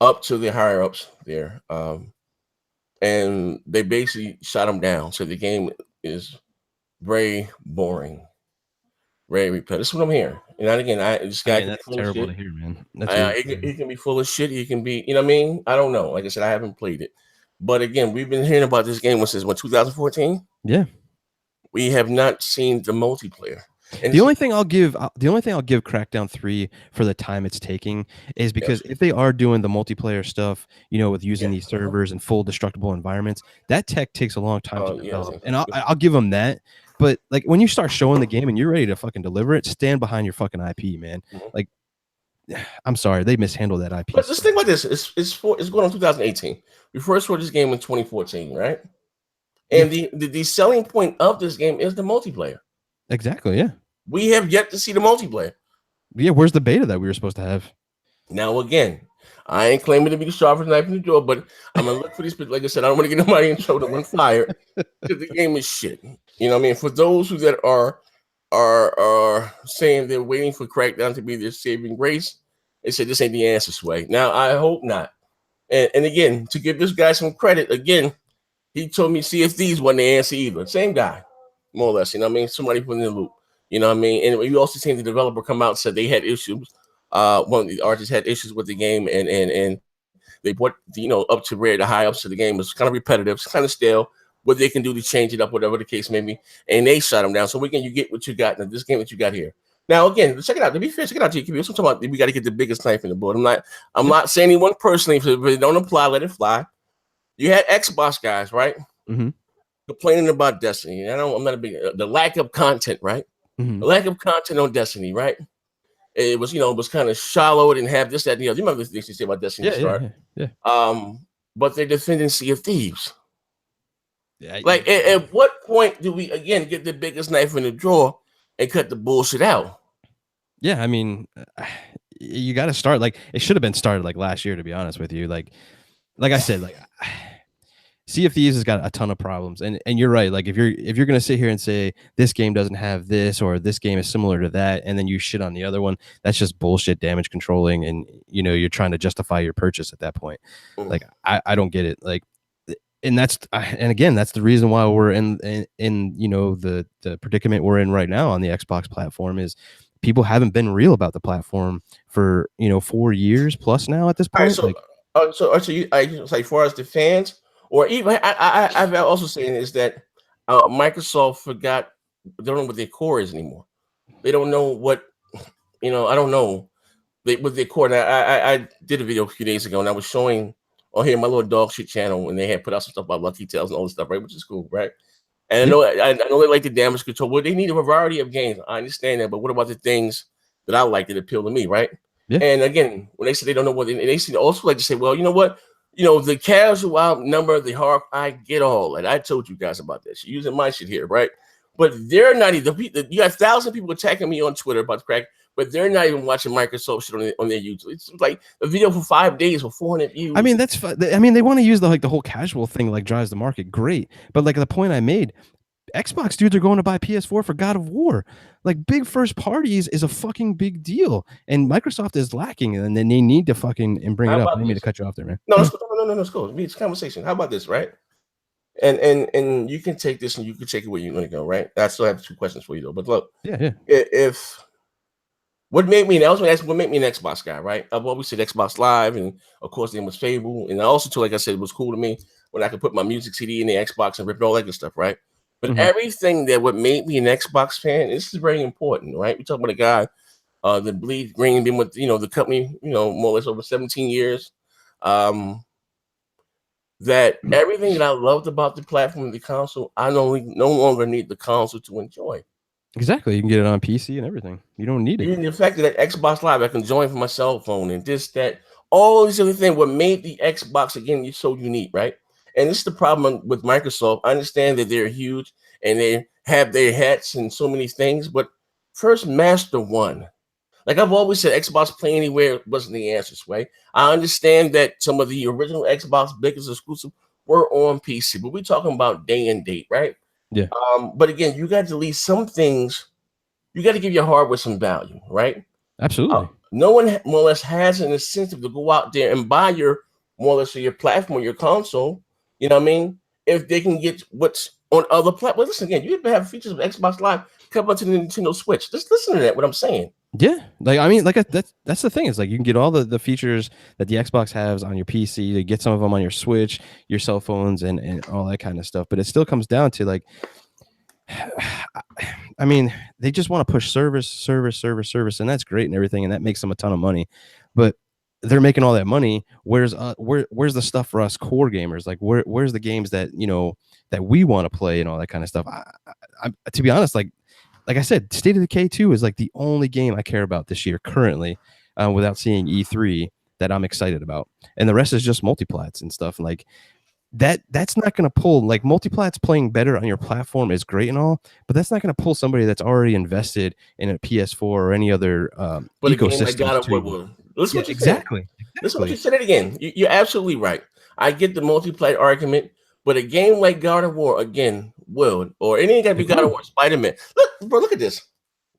up to the higher ups there, and they basically shot them down. So the game is very boring, very repetitive. That's what I'm hearing. And again, this guy that's terrible to hear, man. He can be full of shit. He can be, you know what I mean? I don't know. Like I said, I haven't played it, but again, we've been hearing about this game since 2014. Yeah, we have not seen the multiplayer. And the only thing I'll give Crackdown 3 for the time it's taking is because if they are doing the multiplayer stuff, you know, with using these servers and full destructible environments, that tech takes a long time to develop. And I'll give them that. But like when you start showing the game and you're ready to fucking deliver it, stand behind your fucking IP, man. Like, I'm sorry, they mishandled that IP. But just think about this: it's going on 2018. We first saw this game in 2014, right? And the selling point of this game is the multiplayer. Exactly. Yeah. We have yet to see the multiplayer. Yeah. Where's the beta that we were supposed to have? Now, again, I ain't claiming to be the sharpest knife in the drawer, but I'm gonna look for these. But like I said, I don't want to get nobody in trouble when fired because the game is shit. You know what I mean? For those who that are saying they're waiting for Crackdown to be their saving grace, they said this ain't the answer, Sway. Now, I hope not. And again, to give this guy some credit, again, he told me Sea of Thieves wasn't the answer either. Same guy, more or less. You know what I mean? Somebody put in the loop. You know what I mean? And you also seen the developer come out and said they had issues. One of the artists had issues with the game, and they brought up to where the high ups of the game was kind of repetitive, it's kind of stale. What they can do to change it up, whatever the case may be, and they shut them down. So you get what you got in this game that you got here. Now, again, check it out. To be fair, check it out, GKB. I'm talking about we got to get the biggest knife in the board. I'm not saying anyone personally. If it don't apply, let it fly. You had Xbox guys, right? Mm-hmm. Complaining about Destiny. I'm not a big the lack of content, right? Mm-hmm. The lack of content on Destiny, right? It was, it was kind of shallow. It didn't have this, that, and the other. You remember the things you say about Destiny start? Yeah. But they're defending Sea of Thieves. Yeah. Like, at what point do we again get the biggest knife in the drawer and cut the bullshit out? Yeah, I mean, you got to start like it should have been started like last year, to be honest with you. Like I said, like Sea of Thieves has got a ton of problems, and you're right. Like if you're gonna sit here and say this game doesn't have this or this game is similar to that, and then you shit on the other one, that's just bullshit damage controlling, and you're trying to justify your purchase at that point. Like I don't get it. Like, and again that's the reason why we're in the predicament we're in right now on the Xbox platform is people haven't been real about the platform for 4 years plus now at this point. All right, so you like as far as the fans. Or even I've also saying is that Microsoft forgot they don't know what their core is anymore. They don't know what I don't know with their core. I did a video a few days ago and I was showing on here my little dog shit channel and they had put out some stuff about Lucky Tales and all this stuff, right? Which is cool, right? And I know they like the damage control. Well, they need a variety of games. I understand that, but what about the things that I like that appeal to me, right? Yeah. And again, when they say they don't know what they seem to also like to say, well, you know what? The casual outnumber the hard. I get all that. I told you guys about this. You're using my shit here, right? But they're not even. You got 1,000 people attacking me on Twitter about the crack, but they're not even watching Microsoft shit on their YouTube. It's like a video for 5 days for 400 views. I mean, that's. I mean, they want to use the whole casual thing like drives the market. Great, but like the point I made, Xbox dudes are going to buy PS4 for God of War. Like big first parties is a fucking big deal, and Microsoft is lacking, and then they need to fucking bring it up. I need to cut you off there, man. No, it's cool. It's a conversation. How about this, right? And you can take this and you can take it where you're going to go, right? I still have 2 questions for you though. But look, if what made me an Xbox guy, right? I've always said Xbox Live, and of course, the name was Fable, and I also too, like I said, it was cool to me when I could put my music CD in the Xbox and rip all that good stuff, right? But everything that would make me an Xbox fan, this is very important, right? We're talking about a guy that bleeds green, been with the company, more or less over 17 years. That everything that I loved about the platform, the console, I no longer need the console to enjoy. Exactly, you can get it on PC and everything. You don't need it. Even the fact that Xbox Live, I can join from my cell phone and this, that, all these other things. What made the Xbox again so unique, right? And this is the problem with Microsoft. I understand that they're huge and they have their hats and so many things, but first master one. Like I've always said, Xbox Play Anywhere wasn't the answer, right? I understand that some of the original Xbox biggest exclusive were on PC, but we're talking about day and date, right? Yeah. But again, you got to leave some things. You got to give your hardware some value, right? Absolutely. No one more or less has an incentive to go out there and buy your more or less your platform, your console. You know what I mean? If they can get what's on other platforms. Listen again, you even have features of Xbox Live come onto the Nintendo Switch. Just listen to that. What I'm saying. Yeah, like I mean, like that's the thing. Is like you can get all the features that the Xbox has on your PC. You get some of them on your Switch, your cell phones, and all that kind of stuff. But it still comes down to like, I mean, they just want to push service, and that's great and everything, and that makes them a ton of money. But they're making all that money. Where's the stuff for us core gamers? Like where's the games that that we want to play and all that kind of stuff? I to be honest, like I said, State of Decay 2 is like the only game I care about this year currently, without seeing E3 that I'm excited about, and the rest is just multiplats and stuff. And like that's not going to pull. Like multiplats playing better on your platform is great and all, but that's not going to pull somebody that's already invested in a PS4 or any other ecosystem. Listen what you exactly. Listen what you said it again. You're absolutely right. I get the multiplayer argument, but a game like God of War again or any got to be God of War, Spider-Man. Look at this.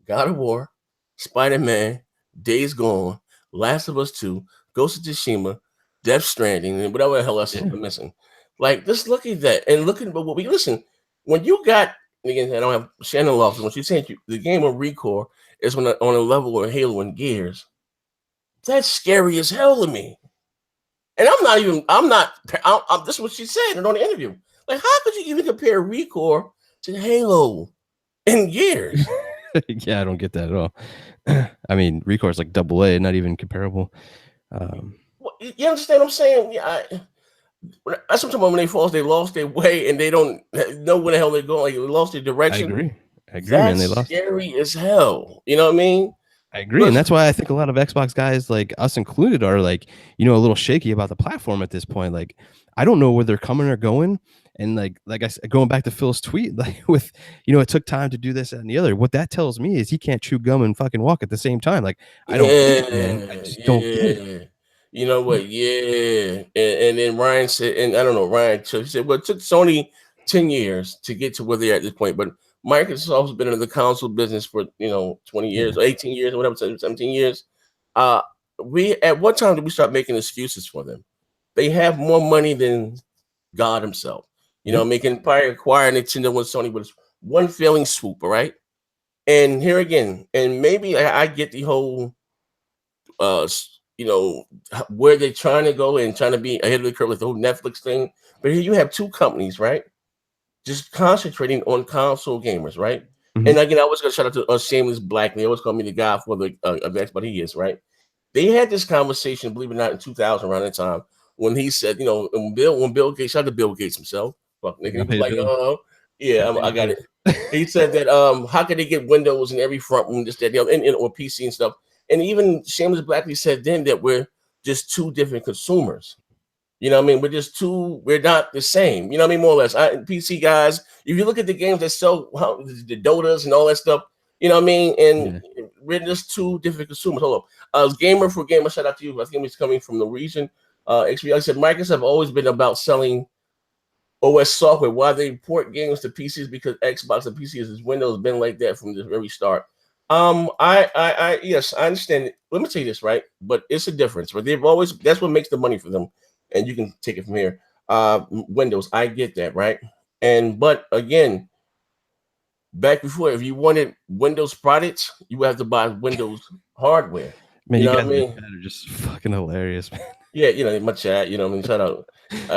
God of War, Spider-Man, Days Gone, Last of Us 2, Ghost of Tsushima, Death Stranding, and whatever the hell else is missing. Like, just look at that and look at what we listen. When you got again, I don't have Shannon losses. When she's saying the game of Recore is on a level of Halo and Gears. That's scary as hell to me. And this is what she said on the interview. Like, how could you even compare Recore to Halo and Gears? Yeah, I don't get that at all. I mean, Recore is like AA, not even comparable. You understand what I'm saying? Yeah, that's what I'm talking about. When they false, they lost their way and they don't know where the hell they're going. Like, they lost their direction. I agree, that's man. They lost. Scary as hell. You know what I mean? I agree, and that's why I think a lot of Xbox guys, like us included, are like, a little shaky about the platform at this point. Like, I don't know where they're coming or going, and like I said, going back to Phil's tweet, like with, it took time to do this and the other. What that tells me is he can't chew gum and fucking walk at the same time. Like, I don't get it, man. I just don't get it. You know what? Yeah. And then Ryan said, and I don't know, Ryan, so he said, well, it took Sony 10 years to get to where they're at this point, but Microsoft's been in the console business for, 20 years or 18 years or whatever, 17 years. We at what time did we start making excuses for them? They have more money than God himself. Making probably acquire Nintendo with Sony was one failing swoop, all right? And here again, and maybe I get the whole where they're trying to go and trying to be ahead of the curve with the whole Netflix thing. But here you have two companies, right? Just concentrating on console gamers, right? Mm-hmm. And again, I was going to shout out to Shameless Black. They always call me the guy for the Xbox, but he is, right? They had this conversation, believe it or not, in 2000 around that time when he said, when Bill Gates, shout out to Bill Gates himself. Fuck, nigga, he was like, I got it. He said that how can they get Windows in every front room, this, that, or PC and stuff. And even Shameless Blackley said then that we're just two different consumers. You know what I mean? We're not the same. You know what I mean? More or less. PC guys, if you look at the games that sell the Dotas and all that stuff, you know what I mean? And we're just two different consumers. Hold up. Gamer for Gamer, shout out to you. I think it's coming from Norwegian. XBL said, Microsoft have always been about selling OS software. Why they port games to PCs? Because Xbox and PCs is Windows been like that from the very start. Yes, I understand. Let me tell you this, right? But it's a difference. But that's what makes the money for them. And you can take it from here. Windows, I get that, right? But again, back before, if you wanted Windows products, you have to buy Windows hardware. Man, you guys are just fucking hilarious, man. Yeah, my chat, you know what I mean? Shout out.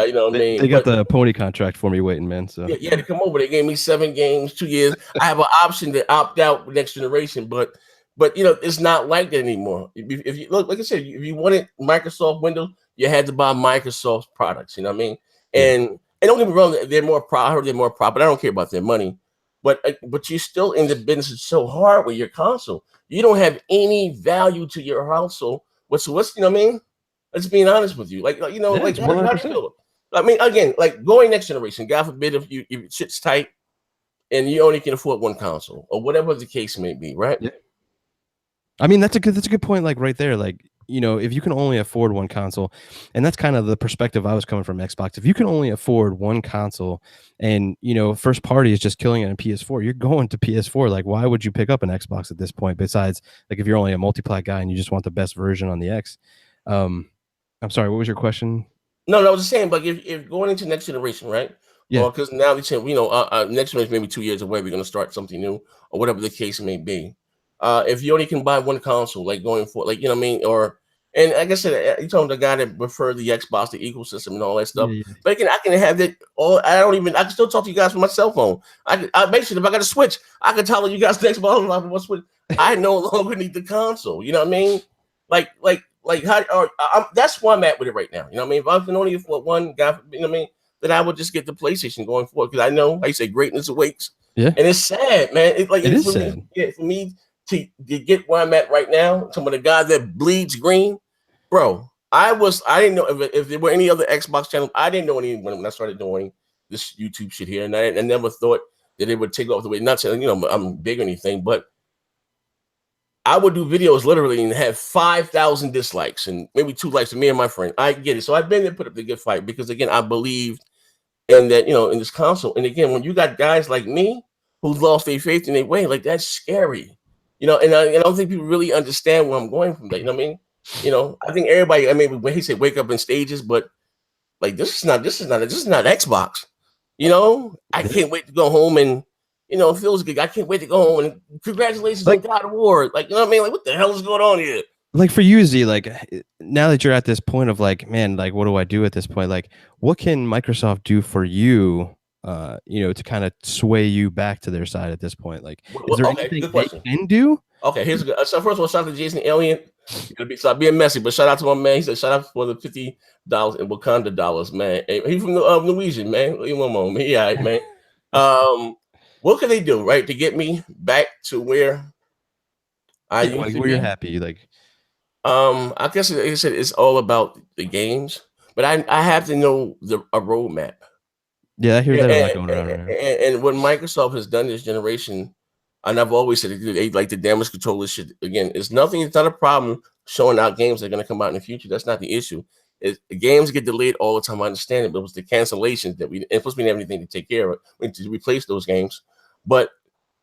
You know what I mean? They got the pony contract for me waiting, man. So yeah, to come over. They gave me 7 games, 2 years. I have an option to opt out with next generation, but it's not like that anymore. If you look, like I said, if you wanted Microsoft Windows, you had to buy Microsoft products. You know what I mean? And don't get me wrong, they're more profit. I don't care about their money, but you're still in the business. It's so hard with your console. You don't have any value to your household. What's you know what I mean? Let's be honest with you. Like how do you feel? I mean, again, like going next generation. God forbid if shit's tight and you only can afford one console or whatever the case may be, right? Yeah. I mean, that's a good point. Like right there, like if you can only afford one console, and that's kind of the perspective I was coming from Xbox. If you can only afford one console, and first party is just killing it in PS4, you're going to PS4. Like, why would you pick up an Xbox at this point? Besides, like, if you're only a multi-plat guy and you just want the best version on the X. I'm sorry, what was your question? No, I was just saying, like, if going into next generation, right? Yeah. Because now they say, next generation maybe 2 years away, we're going to start something new or whatever the case may be. If you only can buy one console, like going for, like, you know what I mean? And like I said, you told the guy that preferred the Xbox, the ecosystem and all that stuff. Yeah. But again, I can have that all. I can still talk to you guys from my cell phone. I basically, if I got a Switch, I can tell you guys the Xbox. Switch. I no longer need the console. You know what I mean? Like how that's where I'm at with it right now. You know what I mean? If I can only afford one guy, you know what I mean, then I would just get the PlayStation going forward because I know, like you say, greatness awaits. Yeah, and it's sad, man. It is sad. For me to get where I'm at right now, some of the guys that bleeds green, bro. I didn't know if there were any other Xbox channels. I didn't know anyone when I started doing this YouTube shit here, and I never thought that it would take off the way. Not saying I'm big or anything, but I would do videos literally and have 5,000 dislikes and maybe 2 likes to me and my friend. I get it. So I've been there, put up the good fight because again, I believed in that, in this console. And again, when you got guys like me who lost their faith in their way, like that's scary, and I don't think people really understand where I'm going from that. You know what I mean? I think everybody, I mean, when he said wake up in stages, but like, this is not Xbox, I can't wait to go home and, it feels good. I can't wait to go home and congratulations on God Award. Like, you know what I mean? Like, what the hell is going on here? Like for you, Z, like now that you're at this point of like, man, like, what do I do at this point? Like, what can Microsoft do for you, to kind of sway you back to their side at this point? Like, is there anything they can do? Okay, here's a good. So first of all, shout out to Jason Alien. Stop being messy, but shout out to my man. He said, shout out for the $50 in Wakanda dollars, man. Hey, he's from Norwegian, man. Leave him alone, man. He all right, man. What can they do, right, to get me back to where I used to be? Where you're happy, like. I guess like I said, it's all about the games, but I have to know a roadmap. Yeah, I hear that a lot going around. And what Microsoft has done this generation, and I've always said they like the damage controller shit. Again, it's nothing. It's not a problem. showing out games that are going to come out in the future. That's not the issue. Games get delayed all the time. I understand it, but it was the cancellations that we, and plus we didn't have anything to take care of. We need to replace those games. But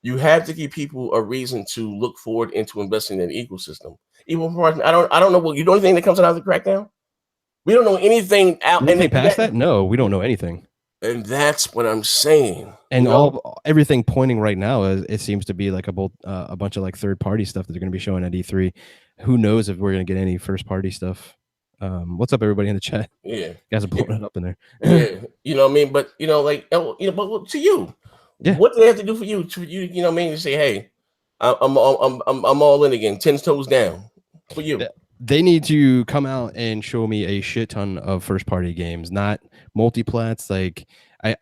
you have to give people a reason to look forward into investing in the ecosystem. Even I don't know what you know anything that comes out of the Crackdown. We don't know anything out. Anything past that? No, we don't know anything. And that's what I'm saying. And everything pointing right now is it seems to be like a bunch of like third party stuff that they're going to be showing at E3. Who knows if we're going to get any first party stuff? What's up, everybody in the chat? Yeah, you guys are blowing it up in there. Yeah, you know what I mean. But like but to you, what do they have to do for you? You know what I mean? To say, hey, I'm all in again, 10 toes down for you. They need to come out and show me a shit ton of first party games, not multiplats. Like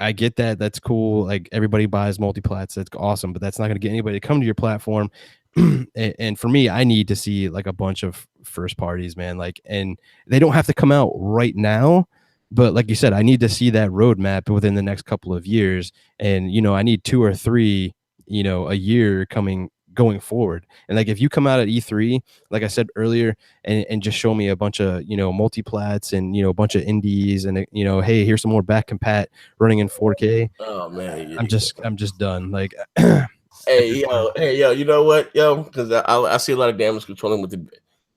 I get that. That's cool. Like everybody buys multiplats. That's awesome, but that's not going to get anybody to come to your platform. And for me, I need to see like a bunch of first parties, man. Like, and they don't have to come out right now, but like you said, I need to see that roadmap within the next couple of years. And, I need 2 or 3, a year going forward. And like if you come out at E3, like I said earlier, and just show me a bunch of multiplats and a bunch of indies and hey, here's some more back compat running in 4K. Oh man, I'm just done. Like hey yo, you know what, because I see a lot of damage controlling with the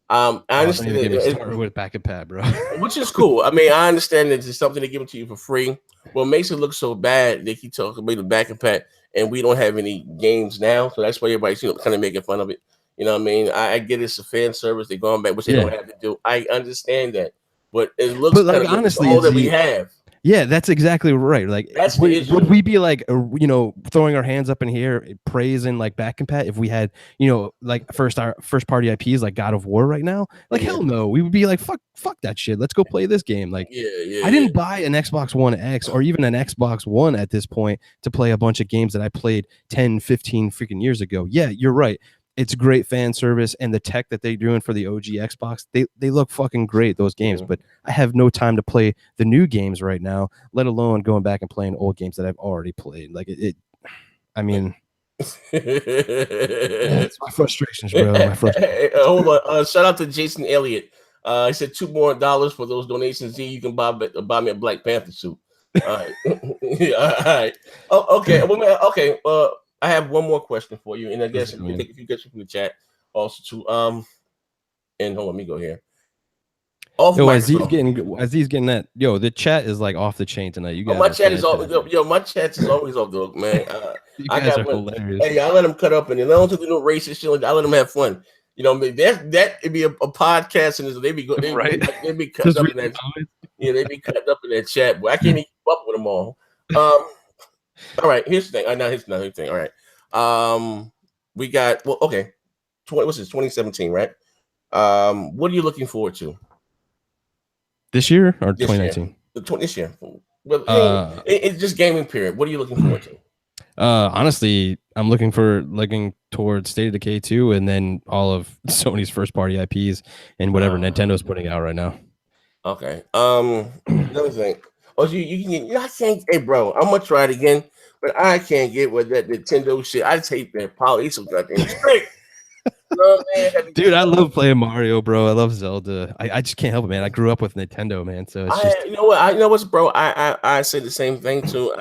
I understand with back compat, bro. Which is cool. I mean, I understand that it's something they give it to you for free. What makes it look so bad, they keep talking about the back compat, and we don't have any games now, so that's why everybody's kind of making fun of it. You know what I mean? I get it's a fan service. They're going back, which they don't have to do. I understand that, but it looks like honestly all that we have. Yeah, that's exactly right. Like, would we be like, throwing our hands up in here, praising like back compat if we had, like our first party IPs like God of War right now? Like, hell no, we would be like, fuck that shit. Let's go play this game. Like, I didn't buy an Xbox One X or even an Xbox One at this point to play a bunch of games that I played 10, 15 freaking years ago. Yeah, you're right. It's great fan service, and the tech that they're doing for the OG Xbox, they look fucking great, those games, but I have no time to play the new games right now, let alone going back and playing old games that I've already played. Like I mean, it's my frustrations, bro. Hold on. Shout out to Jason Elliott. He said $2 more for those donations. Z, you can buy me a Black Panther suit. All right. All right. Oh, okay. Okay. I have one more question for you, and I guess if you take a few questions from the chat also too. And hold on, let me go here. As he's getting that, the chat is like off the chain tonight. You guys, my chat is always off the hook, man. I got hilarious. Hey, I let them cut up, and then I don't do no racist shit. I let them have fun. That it'd be a podcast, and they be good. Right? They be cut up in that. Yeah, they be cut up in that chat, but I can't even keep up with them all. All right, here's the thing. Now here's another thing. All right. We got okay. What's this? 2017, right? What are you looking forward to? This year or 2019? This year. Well, it's just gaming period. What are you looking forward to? Honestly, I'm looking towards State of Decay 2 and then all of Sony's first party IPs and whatever Nintendo's putting out right now. Okay. Another thing. Oh, I can't. Hey, bro, I'm gonna try it again, but I can't get with that Nintendo shit. I hate that poly. So goddamn straight. Dude, I love playing Mario, bro. I love Zelda. I just can't help it, man. I grew up with Nintendo, man. So it's just you know what, bro. I say the same thing too.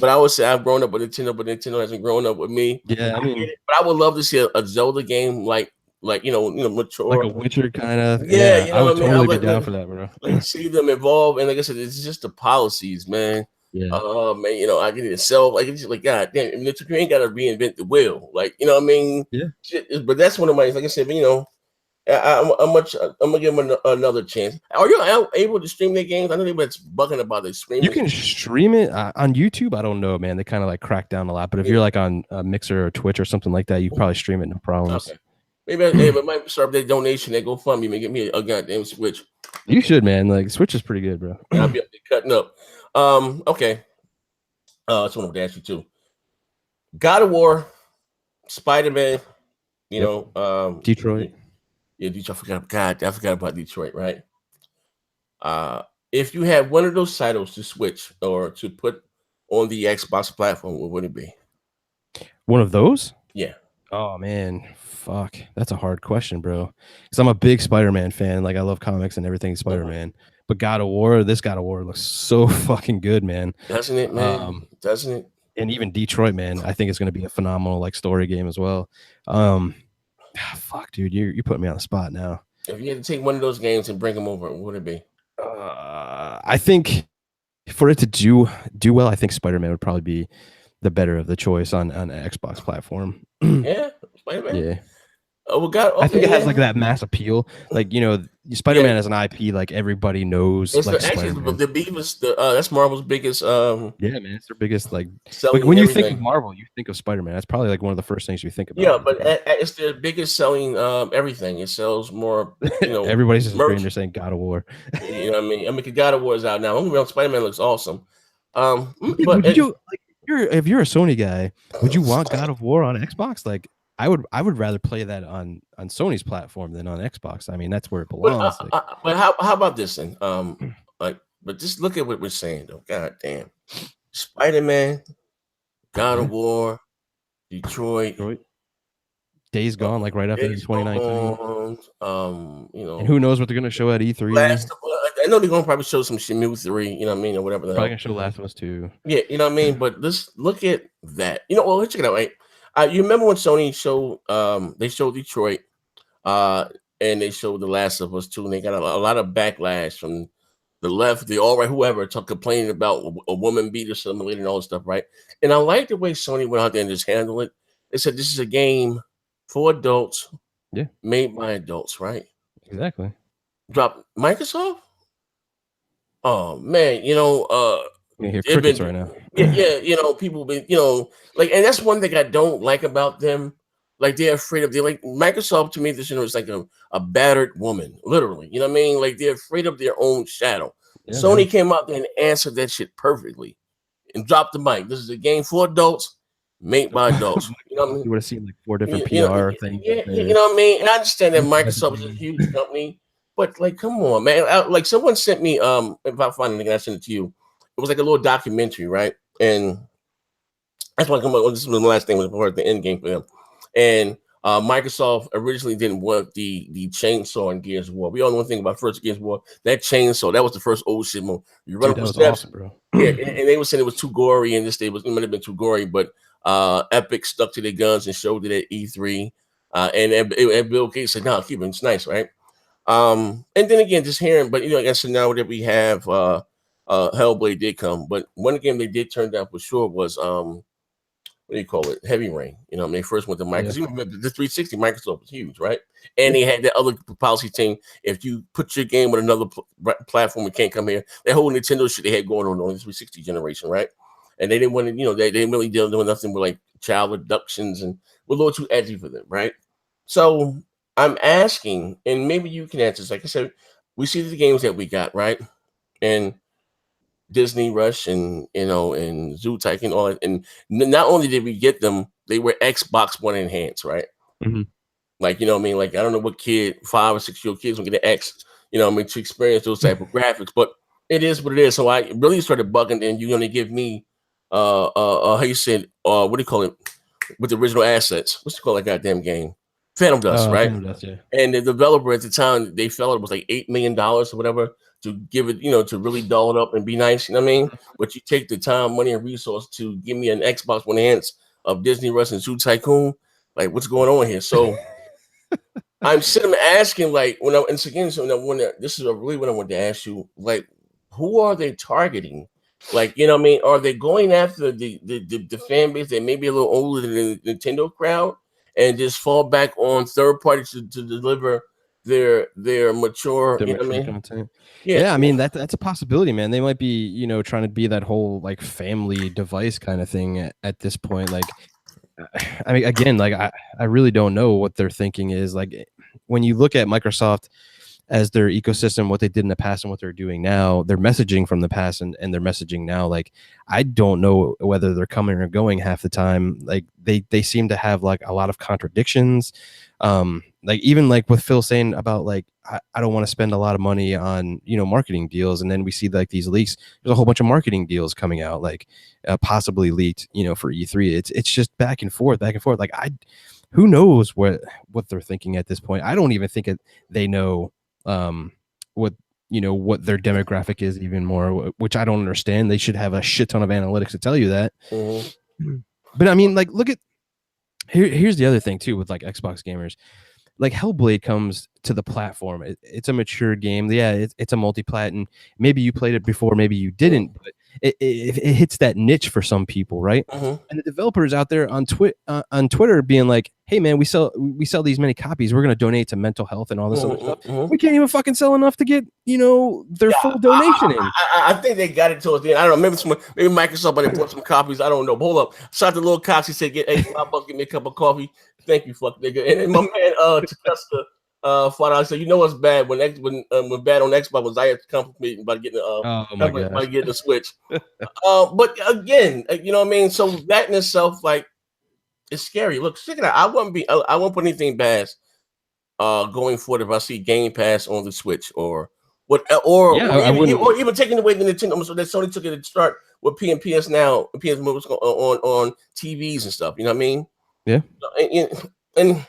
But I would say I've grown up with Nintendo, but Nintendo hasn't grown up with me. Yeah, I mean, but I would love to see a Zelda game like mature, like a Witcher kind of. Yeah, I would totally be down for that, bro. Like see them evolve, and like I said, it's just the policies, man. Yeah. Man, I get it sell like it's just like God damn, you ain't gotta reinvent the wheel, like what I mean. Yeah. Shit, but that's one of my, like I said, I'm gonna give them another chance. Are you able to stream their games? I know they were bugging about the streaming. You can stream it on YouTube. I don't know, man. They kind of like crack down a lot. But if you're like on a Mixer or Twitch or something like that, you can probably stream it, no problems. Okay. Maybe I might start their donation. They go fund me and get me a goddamn Switch. You should, man. Like Switch is pretty good, bro. I'll be up there cutting up. Okay. That's what I'm gonna ask you too. God of War, Spider-Man, Detroit. Yeah, Detroit. I forgot about Detroit, right? If you had one of those titles to switch or to put on the Xbox platform, what would it be? One of those? Yeah. Oh man. Fuck, that's a hard question, bro. Because I'm a big Spider-Man fan. Like I love comics and everything Spider-Man. But God of War, this God of War looks so fucking good, man. Doesn't it, man? Doesn't it? And even Detroit, man, I think it's going to be a phenomenal like story game as well. Fuck, dude, you're putting me on the spot now. If you had to take one of those games and bring them over, what would it be? I think for it to do well, I think Spider-Man would probably be the better of the choice on an Xbox platform. Yeah, Spider-Man. Yeah. Oh, well, God, okay, I think it has like that mass appeal. Like, you know, Spider-Man as an IP, like everybody knows. It's like actually the biggest. That's Marvel's biggest. Yeah, man, it's their biggest. Like everything. when you think of Marvel, you think of Spider-Man. That's probably like one of the first things you think about. Yeah, but it's their biggest selling. Everything it sells more. You know, everybody's just they're saying God of War. You know what I mean? I mean, God of War is out now. Only Spider-Man looks awesome. But would you like if you're a Sony guy, would you want God of War on Xbox? Like I would rather play that on Sony's platform than on Xbox. I mean, that's where it belongs. But how about this then? But just look at what we're saying though. God damn, Spider-Man, God of War, Detroit. Days Gone, like right after 2019. You know, and who knows what they're gonna show at E3? I know they're gonna probably show some Shenmue 3. You know what I mean, or whatever. Probably gonna show Last of Us 2. Yeah, you know what I mean. But let's look at that. You know, well, let's check it out. Right. You remember when Sony showed they showed Detroit and they showed The Last of Us 2, and they got a lot of backlash from the left, the alt-right, whoever, complaining about a woman beater simulator and all this stuff, right? And I like the way Sony went out there and just handled it. They said this is a game for adults, made by adults, right? Exactly. Drop Microsoft? Oh man, you know, you hear crickets right now. Yeah, you know, people been, you know, like, and that's one thing I don't like about them. Like they're afraid of, like Microsoft to me, this, you know, is like a battered woman, literally. You know what I mean? Like they're afraid of their own shadow. Yeah, Sony came out there and answered that shit perfectly and dropped the mic. This is a game for adults, made by adults. You know what I mean? You would have seen like 4 different PR things. Yeah, you know what I mean? And I understand that Microsoft is a huge company, but like, come on, man. Like someone sent me, if I find it, I send it to you. It was like a little documentary, right? And that's why I come up. This was the last thing was part of the end game for them. And Microsoft originally didn't want the chainsaw in Gears of War. We all know one thing about first Gears of War. That chainsaw, that was the first old shit mode. You run up the steps, awesome, bro. Yeah, and they were saying it was too gory, and this day it might have been too gory, but Epic stuck to their guns and showed it at E3. And Bill Gates said, "No, keep it. It's nice, right?" And then again, just hearing, but you know, I guess now that we have Hellblade did come, but one game they did turn down for sure was what do you call it? Heavy Rain. You know, when they first went to Microsoft, even the 360, Microsoft was huge, right? And they had that other policy thing. If you put your game with another platform, it can't come here. That whole Nintendo shit they had going on the 360 generation, right? And they didn't want to, you know, they didn't really deal with nothing with like child abductions and were a little too edgy for them, right? So I'm asking, and maybe you can answer this. Like I said, we see the games that we got, right? And Disney Rush and, you know, and Zoo Tycoon, all that. And not only did we get them, they were Xbox One enhanced, right? Mm-hmm. Like, you know what I mean? Like, I don't know what kid, 5 or 6 year old kids will get an X, you know what I mean, to experience those type of graphics, but it is what it is. So I really started bugging, and you're gonna give me how you said, what do you call it? With the original assets. What's it called, that goddamn game? Phantom Dust, right? Phantom Dust, yeah. And the developer at the time, they felt it was like $8 million or whatever to give it, you know, to really doll it up and be nice, you know what I mean? But you take the time, money, and resource to give me an Xbox One enhanced of Disney Rush and Zoo Tycoon. Like, what's going on here? So I'm sitting asking, like, this is really what I wanted to ask you, like, who are they targeting? Like, you know what I mean? Are they going after the fan base that may be a little older than the Nintendo crowd and just fall back on third parties to deliver their mature, you know what I mean? Content. Yeah, I mean that's a possibility, man. They might be, you know, trying to be that whole like family device kind of thing at this point. Like, I mean, again, like I really don't know what their thinking is. Like, when you look at Microsoft as their ecosystem, what they did in the past and what they're doing now, their messaging from the past and their messaging now, like, I don't know whether they're coming or going half the time. Like, they seem to have like a lot of contradictions. Like, even like with Phil saying about like, I don't want to spend a lot of money on, you know, marketing deals. And then we see like these leaks, there's a whole bunch of marketing deals coming out, like possibly leaked, you know, for E3. It's just back and forth. Like, who knows what they're thinking at this point. I don't even think they know what what their demographic is even more, which I don't understand. They should have a shit ton of analytics to tell you that. But I mean, like, look at here's the other thing too with like Xbox gamers. Like Hellblade comes to the platform. It's a mature game. Yeah, it's a multi-plat, and maybe you played it before, maybe you didn't, but it hits that niche for some people, right? And the developers out there on Twitter being like, "Hey, man, we sell these many copies. We're going to donate to mental health and all this other stuff. We can't even fucking sell enough to get their full donation in." I think they got it towards the end. I don't know. Maybe Microsoft, but they bought some copies. I don't know. But hold up. Shout out to Little Cox. He said, "Get $5, get me a cup of coffee." Thank you, fuck nigga. And then my man Chester I said, you know what's bad when bad on Xbox was I had to compliment by getting by getting a Switch. But again, you know what I mean. So that in itself, like, it's scary. Look, check it out. I won't put anything past going forward if I see Game Pass on the Switch or what, or even taking away the Nintendo. So that Sony took it to start with PS Now, PS movies on TVs and stuff. You know what I mean? Yeah. And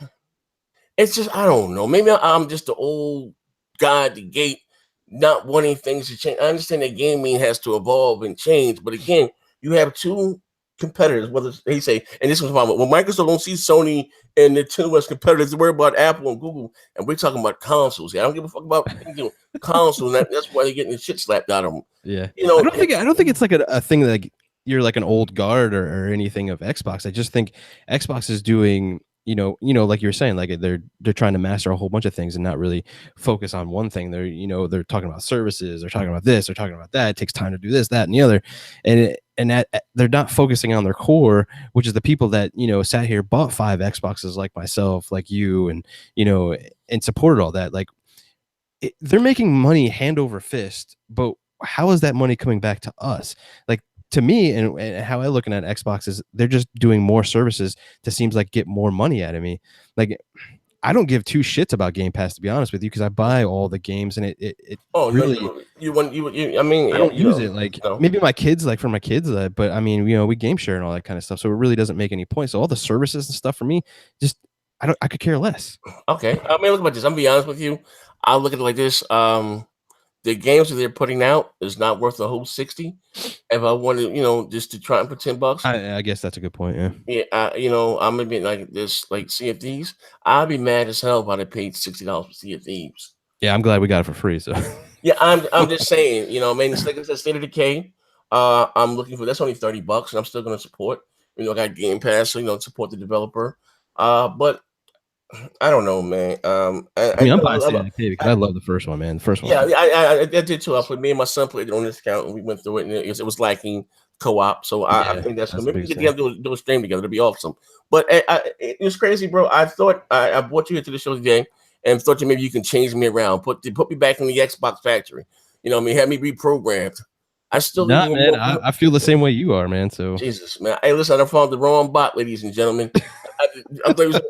it's just, I don't know. Maybe I'm just the old guy at the gate, not wanting things to change. I understand that gaming has to evolve and change, but again, you have two competitors. Whether they say, and this was problem when Microsoft don't see Sony and Nintendo as competitors, they worry about Apple and Google, and we're talking about consoles. I don't give a fuck about consoles. That's why they're getting the shit slapped out of them. Yeah, I don't think it's like a thing that like you're like an old guard or anything of Xbox. I just think Xbox is doing. Like you were saying, like they're trying to master a whole bunch of things and not really focus on one thing. They're talking about services, they're talking about this, they're talking about that. It takes time to do this, that, and the other, and that they're not focusing on their core, which is the people that sat here, bought 5 Xboxes, like myself, like you, and and supported all that. Like they're making money hand over fist, but how is that money coming back to us? Like, to me, and how I looking at Xbox is they're just doing more services to seems like get more money out of me. Like, I don't give 2 shits about Game Pass, to be honest with you, because I buy all the games and it really. I mean, I don't use it like maybe my kids, like for my kids, but I mean, we game share and all that kind of stuff, so it really doesn't make any point. So all the services and stuff for me, just I could care less. Okay, I mean, look about this. I'm gonna be honest with you. I'll look at it like this. The games that they're putting out is not worth the whole 60. If I wanted, just to try and put $10, I guess that's a good point. Yeah. Yeah. I'm gonna be like this, like Sea of Thieves. I'd be mad as hell if I'd have paid $60 for Sea of Thieves. Yeah, I'm glad we got it for free. So. Yeah, I'm just saying, man. It's like I said, State of Decay. I'm looking for that's only $30, and I'm still gonna support. I got Game Pass, so support the developer. But I don't know, man. I'm buying State of Decay because I love the first one, man. The first one. Yeah, I did too. Me and my son played it on this account, and we went through it, and it was lacking co-op. So I think that's maybe we get together, do a stream together. It'd be awesome. But it's crazy, bro. I thought I brought you here to the show today, and thought maybe you can change me around, put me back in the Xbox factory. Have me reprogrammed. I still man. I feel the same way you are, man. So Jesus, man. Hey, listen, I found the wrong bot, ladies and gentlemen. I thought you was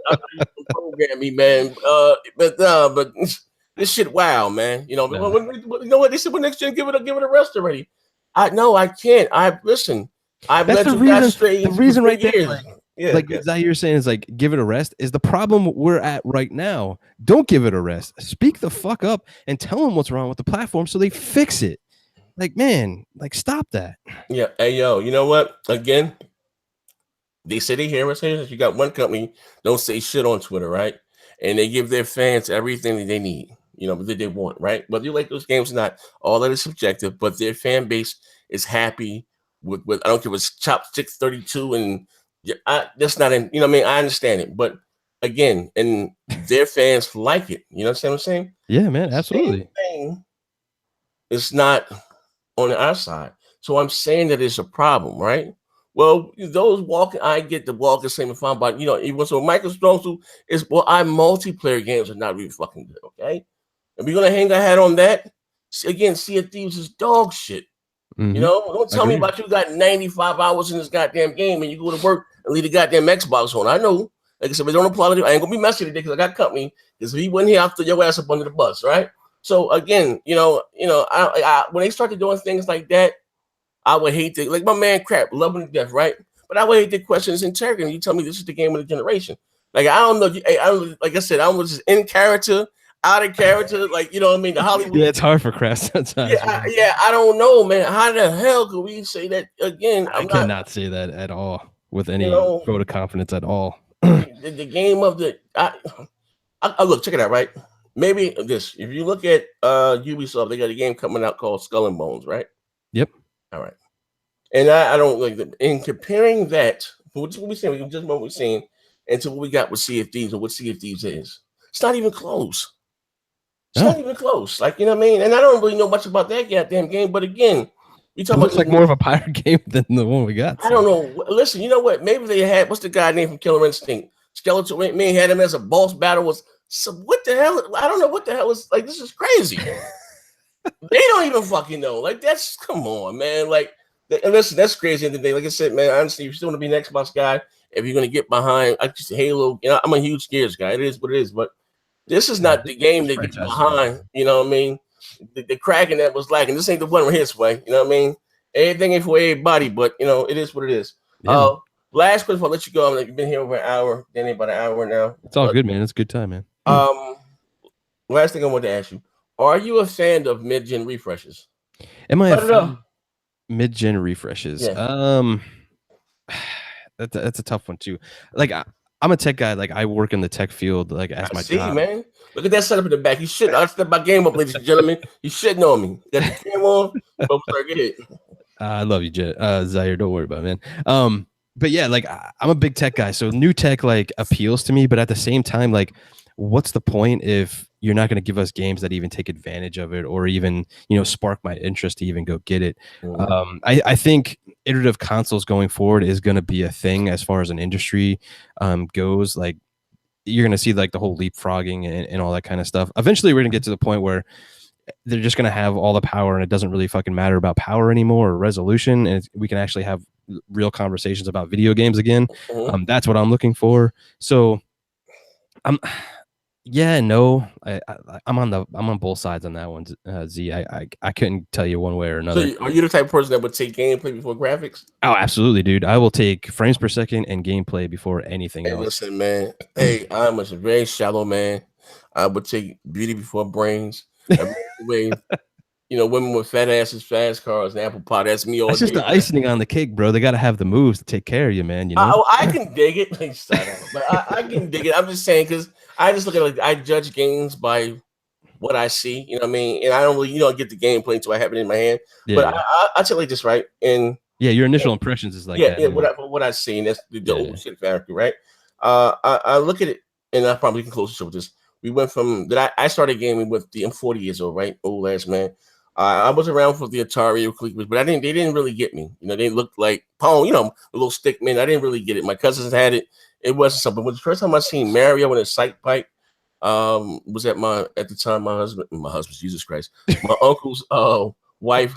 program me, man. But this shit, wow, man. What they said when next gen give it a rest already. I can't. Listen. That's the reason right there. Like Zaire saying is like, give it a rest is the problem we're at right now. Don't give it a rest. Speak the fuck up and tell them what's wrong with the platform so they fix it. Like, man, like, stop that. Yeah. Hey, yo, you know what? Again, they say they hear us here. You got one company don't say shit on Twitter, right? And they give their fans everything that they need, that they want, right? Whether you like those games or not, all that is subjective. But their fan base is happy with I don't care if it's Chopstick 32, and that's not in. I understand it, but again, and their fans like it. You know what I'm saying? Yeah, man, absolutely. It's not on our side, so I'm saying that it's a problem, right? Well, those walking, I get the walking same if I'm, but even so, Microsoft is our multiplayer games are not really fucking good, okay? And we're gonna hang our hat on that. Again, Sea of Thieves is dog shit. Mm-hmm. Don't tell me about you got 95 hours in this goddamn game and you go to work and leave the goddamn Xbox on. I know, like I said, we don't apply to. I ain't gonna be messy today because I got company. Because if he wasn't here, I'll throw your ass up under the bus, right? So again, I when they started doing things like that. I would hate to, like my man Crap, loving to death, right? But I would hate the questions interrogating. You tell me this is the game of the generation. Like I don't know. Like I said, I was just in character, out of character. Like you know what I mean? The Hollywood. Yeah, it's hard for Craft sometimes. Yeah, I don't know, man. How the hell could we say that again? I cannot say that at all with any vote of confidence at all. the game of the. I look, check it out, right? Maybe this. If you look at Ubisoft, they got a game coming out called Skull and Bones, right? Yep. All right. And I don't like that. In comparing that, what we saying, just what we're seeing, and to what we got with Sea of Thieves, or what Sea of Thieves is, it's not even close. It's not even close. Like, you know what I mean? And I don't really know much about that goddamn game, but again, you talk about looks like more of a pirate game than the one we got. I don't know. Listen, you know what? Maybe they had, what's the guy named from Killer Instinct? Skeletor Man had him as a boss battle. Was so what the hell? I don't know what the hell is like. This is crazy. They don't even fucking know. Like, that's, come on, man. Like, and listen, that's crazy at the day. Like I said, man, honestly, if you still want to be an Xbox guy, if you're going to get behind, I just Halo, you know, I'm a huge Gears guy. It is what it is, but this is not the game that gets behind. You know what I mean? The cracking that was lacking. This ain't the one his way. You know what I mean? Everything ain't for everybody, but you know, it is what it is. Yeah. Last question before I let you go. You've been here over an hour, then about an hour now. It's all good, man. It's a good time, man. Last thing I want to ask you: are you a fan of mid-gen refreshes? Am I a fan? Mid-gen refreshes. Yeah. That's a tough one too. Like I'm a tech guy. Like I work in the tech field. Like as my job. Man. Look at that setup in the back. You shouldn't. I step my game up, ladies and gentlemen. You shouldn't know me. Got the camera on. Get it. I love you, Zaire. Don't worry about it, man. But yeah, like I'm a big tech guy, so new tech like appeals to me. But at the same time, like, what's the point if you're not going to give us games that even take advantage of it, or even spark my interest to even go get it? I think iterative consoles going forward is going to be a thing as far as an industry goes. Like you're going to see like the whole leapfrogging and all that kind of stuff. Eventually, we're going to get to the point where they're just going to have all the power, and it doesn't really fucking matter about power anymore or resolution, and we can actually have real conversations about video games again. That's what I'm looking for. So I'm on both sides on that one. Z, I couldn't tell you one way or another. So are you the type of person that would take gameplay before graphics? Oh, absolutely, dude. I will take frames per second and gameplay before anything else. Listen, man. Hey, I'm a very shallow man. I would take beauty before brains. Women with fat asses, fast cars, and apple pie. That's me all day. That's just the icing on the cake, bro. They got to have the moves to take care of you, man. I can dig it. But I can dig it. I'm just saying, because I just look at it like I judge games by what I see. You know what I mean? And I don't really, get the gameplay until I have it in my hand. Yeah, but I tell you like this, right? And yeah, your initial impressions is like that. Yeah, what I see, and that's the old shit factory, right? I look at it, and I probably can close the show with this. We went from that. I started gaming with I'm 40 years old, right? Old ass man. I was around for the Atari, but they didn't really get me. They looked like Pong, a little stick man. I didn't really get it. My cousins had it. It wasn't something. But the first time I seen Mario in a sight pipe was at the time my husband's Jesus Christ, my uncle's wife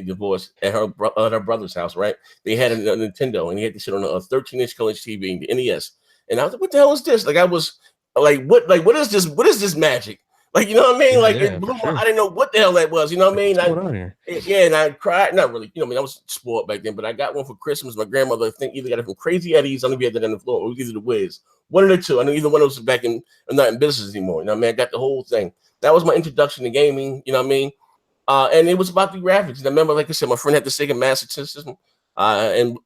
divorced at her brother's house. Right? They had a Nintendo, and he had to sit on a 13-inch color TV, the NES. And I was like, "What the hell is this?" Like I was like, "What? Like what is this? What is this magic?" Like, you know what I mean? Like, it blew I didn't know what the hell that was. You know what I mean? And I cried. Not really. I was spoiled back then, but I got one for Christmas. My grandmother, I think, either got it from Crazy Eddie's. I don't know if he had that on the floor. It was either the Wiz. One of the two. I know either one of those was not in business anymore. You know what I mean? I got the whole thing. That was my introduction to gaming. You know what I mean? And it was about the graphics. And I remember, like I said, my friend had the Sega Master System. And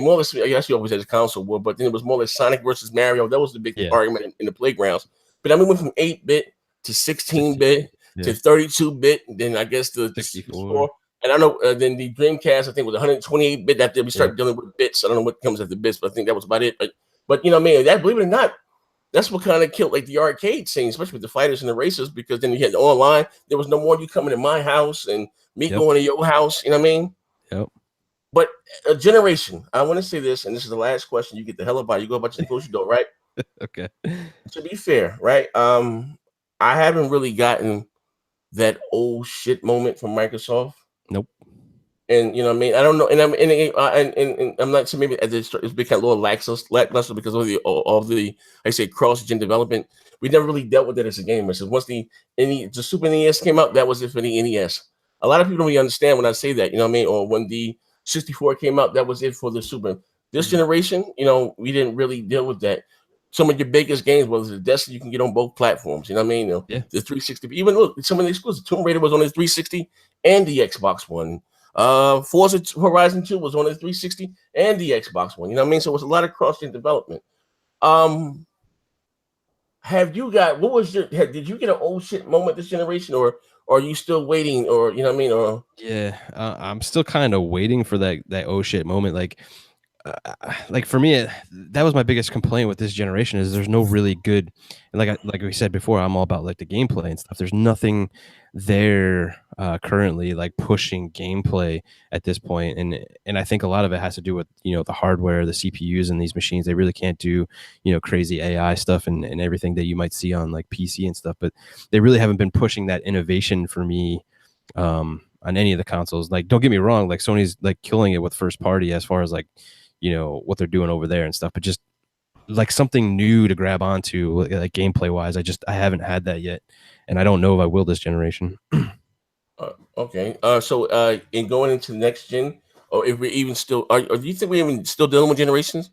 more or less, I guess you always had a console war, but then it was more like Sonic versus Mario. That was the big argument in the playgrounds. But we went from 8-bit to 16-bit to 32-bit, then I guess the 64. And I know then the Dreamcast, I think, was 128-bit. After we started dealing with bits, I don't know what comes after bits, but I think that was about it. But that, believe it or not, that's what kind of killed like the arcade scene, especially with the fighters and the racers, because then you had the online. There was no more you coming to my house and me going to your house. You know what I mean? Yep. But a generation, I want to say this, and this is the last question. You get the hell about. You go about your close your door, right? Okay. To be fair, right? I haven't really gotten that old shit moment from Microsoft. Nope. And you know what I mean? I don't know. And I'm not saying maybe it's become a little lackluster because of the I say cross-gen development. We never really dealt with that as a gamer. So once the Super NES came out, that was it for the NES. A lot of people don't really understand when I say that. You know what I mean? Or when the 64 came out, that was it for the Super. This generation, you know, we didn't really deal with that. Some of your biggest games was the Destiny you can get on both platforms. You know what I mean? You know, Yeah. the 360. Even look, some of the exclusive Tomb Raider was on the 360 and the Xbox One. Forza Horizon 2 was on the 360 and the Xbox One. You know what I mean? So it was a lot of cross-gen development. Have you got what was your did you get an old shit moment this generation, or are you still waiting, or you know what I mean? Or Yeah, I'm still kind of waiting for that oh shit moment. Like for me, that was my biggest complaint with this generation is there's no really good, and like we said before, I'm all about like the gameplay and stuff. There's nothing there currently like pushing gameplay at this point, and I think a lot of it has to do with the hardware, the CPUs in these machines. They really can't do crazy AI stuff and everything that you might see on like PC and stuff, but they really haven't been pushing that innovation for me on any of the consoles. Like, don't get me wrong, like Sony's like killing it with first party as far as like what they're doing over there and stuff, but just like something new to grab onto like gameplay wise, I haven't had that yet, and I don't know if I will this generation. Okay. So in going into the next gen, or if we're even still, or do you think we're even still dealing with generations?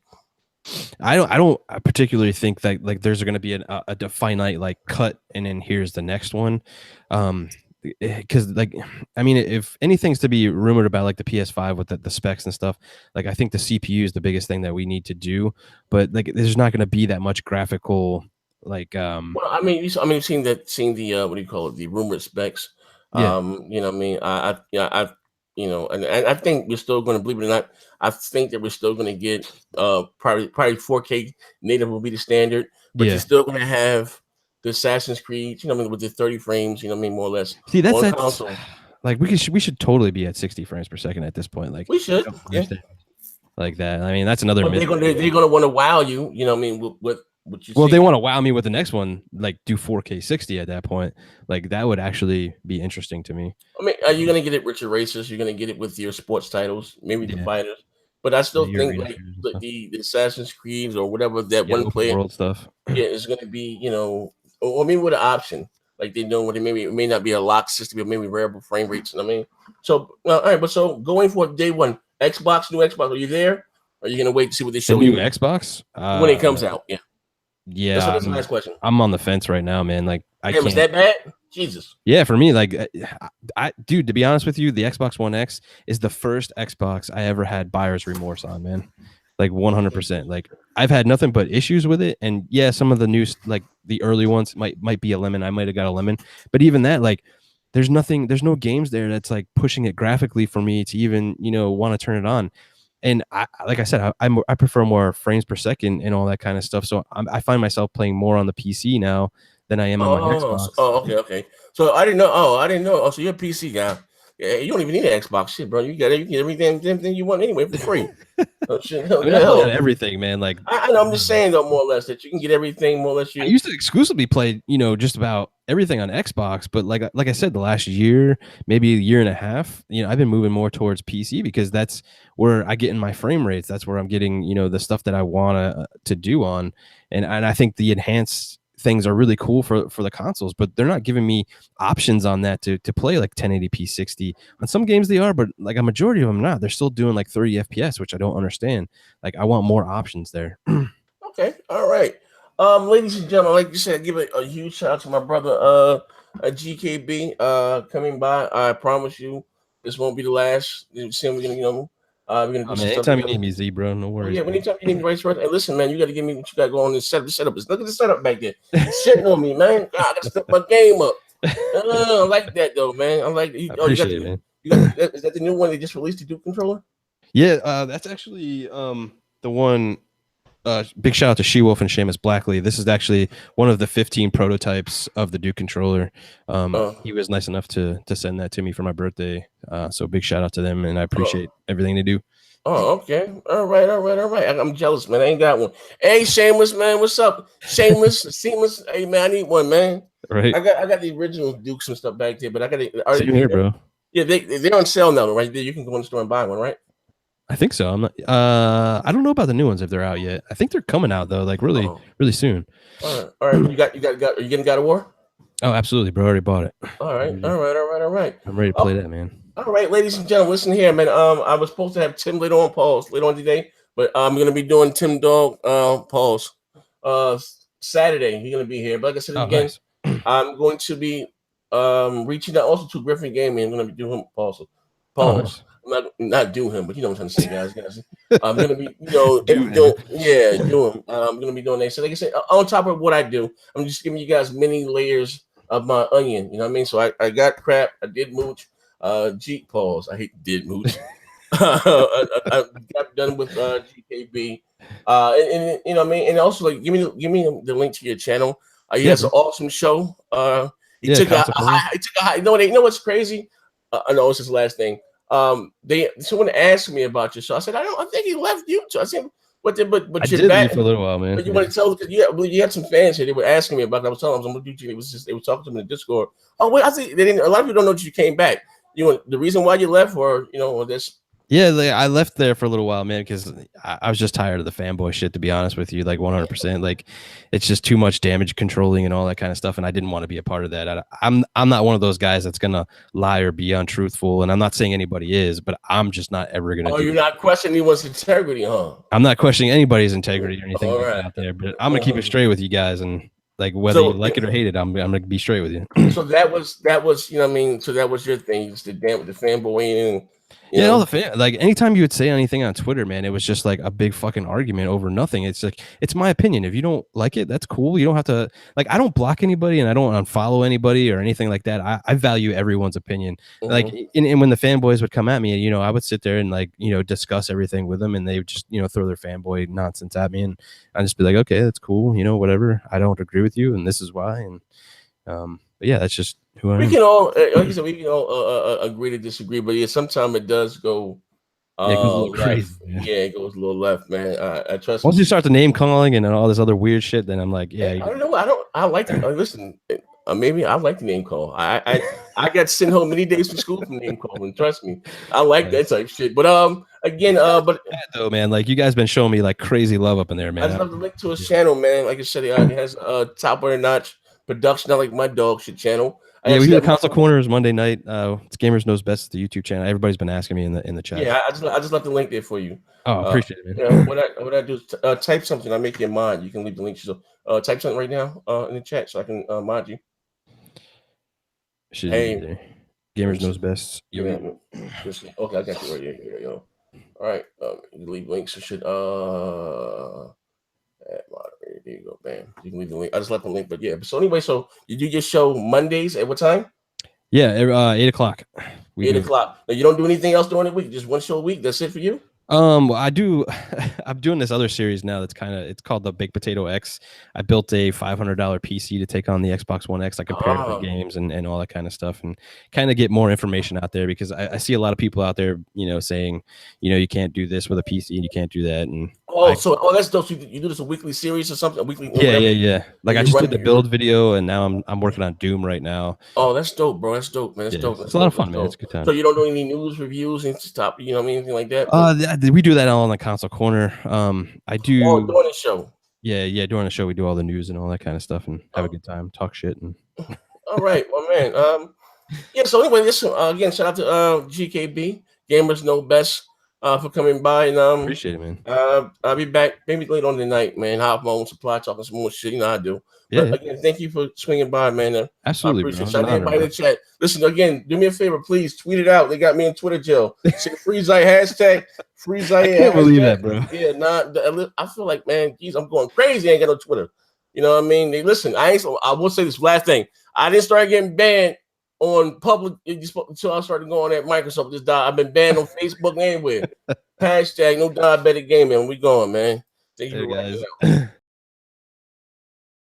I don't particularly think that like there's going to be a finite like cut and then here's the next one. Because like, I mean, if anything's to be rumored about like the PS5 with the specs and stuff, like I think the CPU is the biggest thing that we need to do, but like there's not going to be that much graphical like Well, I mean, you've seen the what do you call it, the rumored specs. Yeah. You know what I mean? And I think we're still going to, believe it or not, I think that we're still going to get probably 4K native will be the standard, but you're still going to have the Assassin's Creed, you know what I mean, with the 30 frames, you know what I mean, more or less. See, that's console. Like we should totally be at 60 frames per second at this point. Like we should, yeah. Like that. I mean, that's another. But they're gonna want to wow you, you know what I mean, with what you. Well, they want to wow me with the next one, like do 4K 60 at that point. Like that would actually be interesting to me. I mean, are you gonna get it with your races? You're gonna get it with your sports titles, maybe the fighters. But I still think like the Assassin's Creed or whatever that one player world stuff. Yeah, it's gonna be, or maybe with an option. Like they know what it may not be a lock system, but maybe variable frame rates. You know what I mean? So all right, but so going for day one, new Xbox, are you there? Or are you gonna wait to see what they show you? New Xbox when it comes out? Yeah. Yeah. That's the last question. I'm on the fence right now, man. Like I can't. Was that bad? Jesus. Yeah, for me, like dude, to be honest with you, the Xbox One X is the first Xbox I ever had buyer's remorse on, man. Like 100%. Like I've had nothing but issues with it, and yeah, some of the new like the early ones might be a lemon. I might have got a lemon, but even that, like, there's no games there that's like pushing it graphically for me to even want to turn it on. And like I said, I prefer more frames per second and all that kind of stuff. So I find myself playing more on the PC now than I am on my Xbox. Okay. So I didn't know. Oh, so you're a PC guy. Yeah, you don't even need an Xbox, shit, bro. You get everything you want anyway for free. Oh, shit. I mean, I play everything, man. Like I know, I'm just saying though, more or less that you can get everything more or less. I used to exclusively play, just about everything on Xbox, but like I said, the last year, maybe a year and a half, I've been moving more towards PC because that's where I get in my frame rates. That's where I'm getting, the stuff that I want to do on, and I think the enhanced things are really cool for the consoles, but they're not giving me options on that to play like 1080p 60. On some games they are, but like a majority of them not. They're still doing like 30 FPS, which I don't understand. Like I want more options there. Okay, all right. Ladies and gentlemen, like you said, give a huge shout out to my brother GKB coming by. I promise you this won't be the last. We're gonna we're gonna do anytime you need me, Z, bro, no worries. Yeah, anytime you need me, right? Hey, listen, man, you got to give me what you got going on. This setup. Look at the setup back there. It's sitting on me, man. God, I got to step my game up. I like that though, man. I like. I appreciate it, man. Is that the new one they just released, the Duke controller? Yeah, that's actually the one. Big shout out to She-Wolf and Seamus Blackley. This is actually one of the 15 prototypes of the Duke controller. He was nice enough to send that to me for my birthday. So big shout out to them, and I appreciate everything they do. Oh, okay. All right. I'm jealous, man. I ain't got one. Hey, Shameless, man. What's up? Seamless. Hey, man, I need one, man. Right. I got the original Dukes and stuff back there, but I got it. Same here, bro. Yeah, they're on sale now, right? You can go in the store and buy one, right? I think so. I'm not. I don't know about the new ones if they're out yet. I think they're coming out though, like really soon. All right. You got. Are you getting God of War? Oh, absolutely, bro. I already bought it. All right. I'm ready to play that, man. All right, ladies and gentlemen, listen here, man. I was supposed to have Tim later on today, But I'm gonna be doing Tim Dog pause Saturday. He's gonna be here. But like I said again, nice. I'm going to be reaching out also to Griffin Gaming. I'm gonna be doing him also. Pause. I'm not do him, but you know what I'm trying to say, guys. I'm gonna be, do him. I'm gonna be doing that. So like I said, on top of what I do, I'm just giving you guys many layers of my onion. You know what I mean? So I got crap. I did mooch. G pause. I hate did mooch. I got done with GKB. And you know what I mean? And also like give me the link to your channel. He has an awesome show. He took a high. You know what's crazy? I know it's his last thing. Someone asked me about your show. I said, I think he left YouTube. I said, but you're back for a little while, man. But you want to tell because you had some fans here. They were asking me about it. I was telling them I'm gonna do. They were talking to me in the Discord. Oh wait, I think a lot of people don't know that you came back. The reason why you left, or this. Yeah, I left there for a little while, man, because I was just tired of the fanboy shit, to be honest with you, like 100%. Like, it's just too much damage controlling and all that kind of stuff, and I didn't want to be a part of that. I'm not one of those guys that's gonna lie or be untruthful, and I'm not saying anybody is, but I'm just not ever gonna. Oh, you're not questioning anyone's integrity, huh? I'm not questioning anybody's integrity or anything like that out there, but I'm gonna keep it straight with you guys, and like whether you like it or hate it, I'm gonna be straight with you. So that was you know what I mean. So that was your thing, just the fanboying. And like anytime you would say anything on Twitter, man, it was just like a big fucking argument over nothing. It's like, it's my opinion. If you don't like it, that's cool. You don't have to, like, I don't block anybody and I don't unfollow anybody or anything like that. I value everyone's opinion. Like, and when the fanboys would come at me, I would sit there and like, discuss everything with them, and they would just, throw their fanboy nonsense at me, and I'd just be like, okay, that's cool. Whatever. I don't agree with you, and this is why. And, but yeah, that's just who I am. We can all, like you said, agree to disagree, but yeah, sometimes it does go. It goes a little crazy. Yeah, it goes a little left, man. I trust. Once you start the name calling and all this other weird shit, then I'm like, yeah. I don't know. I like to listen. Maybe I like the name call. I got sent home many days from school from name calling. Trust me, I like that type of shit. But again, though, man, like you guys been showing me like crazy love up in there, man. I just love to link to his channel, man. Like I said, he has top of the notch production. I like my dog shit channel. Yeah, we do the console corners Monday night. It's Gamers Knows Best, the YouTube channel. Everybody's been asking me in the chat. Yeah, I just left the link there for you. Oh, appreciate it, man. What I do is type something. I make your mind. You can leave the link. So type something right now in the chat so I can mod you. Hey, Gamers Knows Best. Yeah. Okay, I got you right here. Yo. All right, you leave links. So should add moderator. There you go. Bam. You can leave the link. I just left the link, but yeah. So anyway, so you do your show Mondays at what time? Yeah, 8 o'clock. 8 o'clock. Now you don't do anything else during the week. Just one show a week. That's it for you. I do. I'm doing this other series now. That's it's called the Baked Potato X. I built a $500 PC to take on the Xbox One X. I compared the games and all that kind of stuff, and kind of get more information out there, because I see a lot of people out there, saying, you can't do this with a PC and you can't do that. And that's dope. So you do this a weekly series or something? A weekly? Yeah. Like I just did the build video, and now I'm working on Doom right now. Oh, that's dope, bro. That's dope, man. That's dope. It's a lot of fun, man. It's a good time. So you don't do any news reviews and stuff, anything like that? We do that all on the console corner. I do. Oh, during the show. Yeah. During the show, we do all the news and all that kind of stuff, and have a good time, talk shit. And all right, well, man. Yeah. So anyway, listen. Again, shout out to GKB Gamers Know Best for coming by, and appreciate it, man. I'll be back maybe late on the night, man. Hop my own supply, talking some more shit. I do. Yeah. But again, thank you for swinging by, man. Absolutely, I appreciate it. Shout out to everybody in the chat. Listen, again, do me a favor, please tweet it out. They got me in Twitter jail. Say free Zaire hashtag. Free Zaire. I can't believe that, bro. Yeah, I feel like, man, geez, I'm going crazy. I ain't got no Twitter. You know what I mean? Listen, I will say this last thing. I didn't start getting banned on public until I started going at Microsoft. This died. I've been banned on Facebook and anywhere. Hashtag no diabetic gaming. We going, man. Thank you, guys.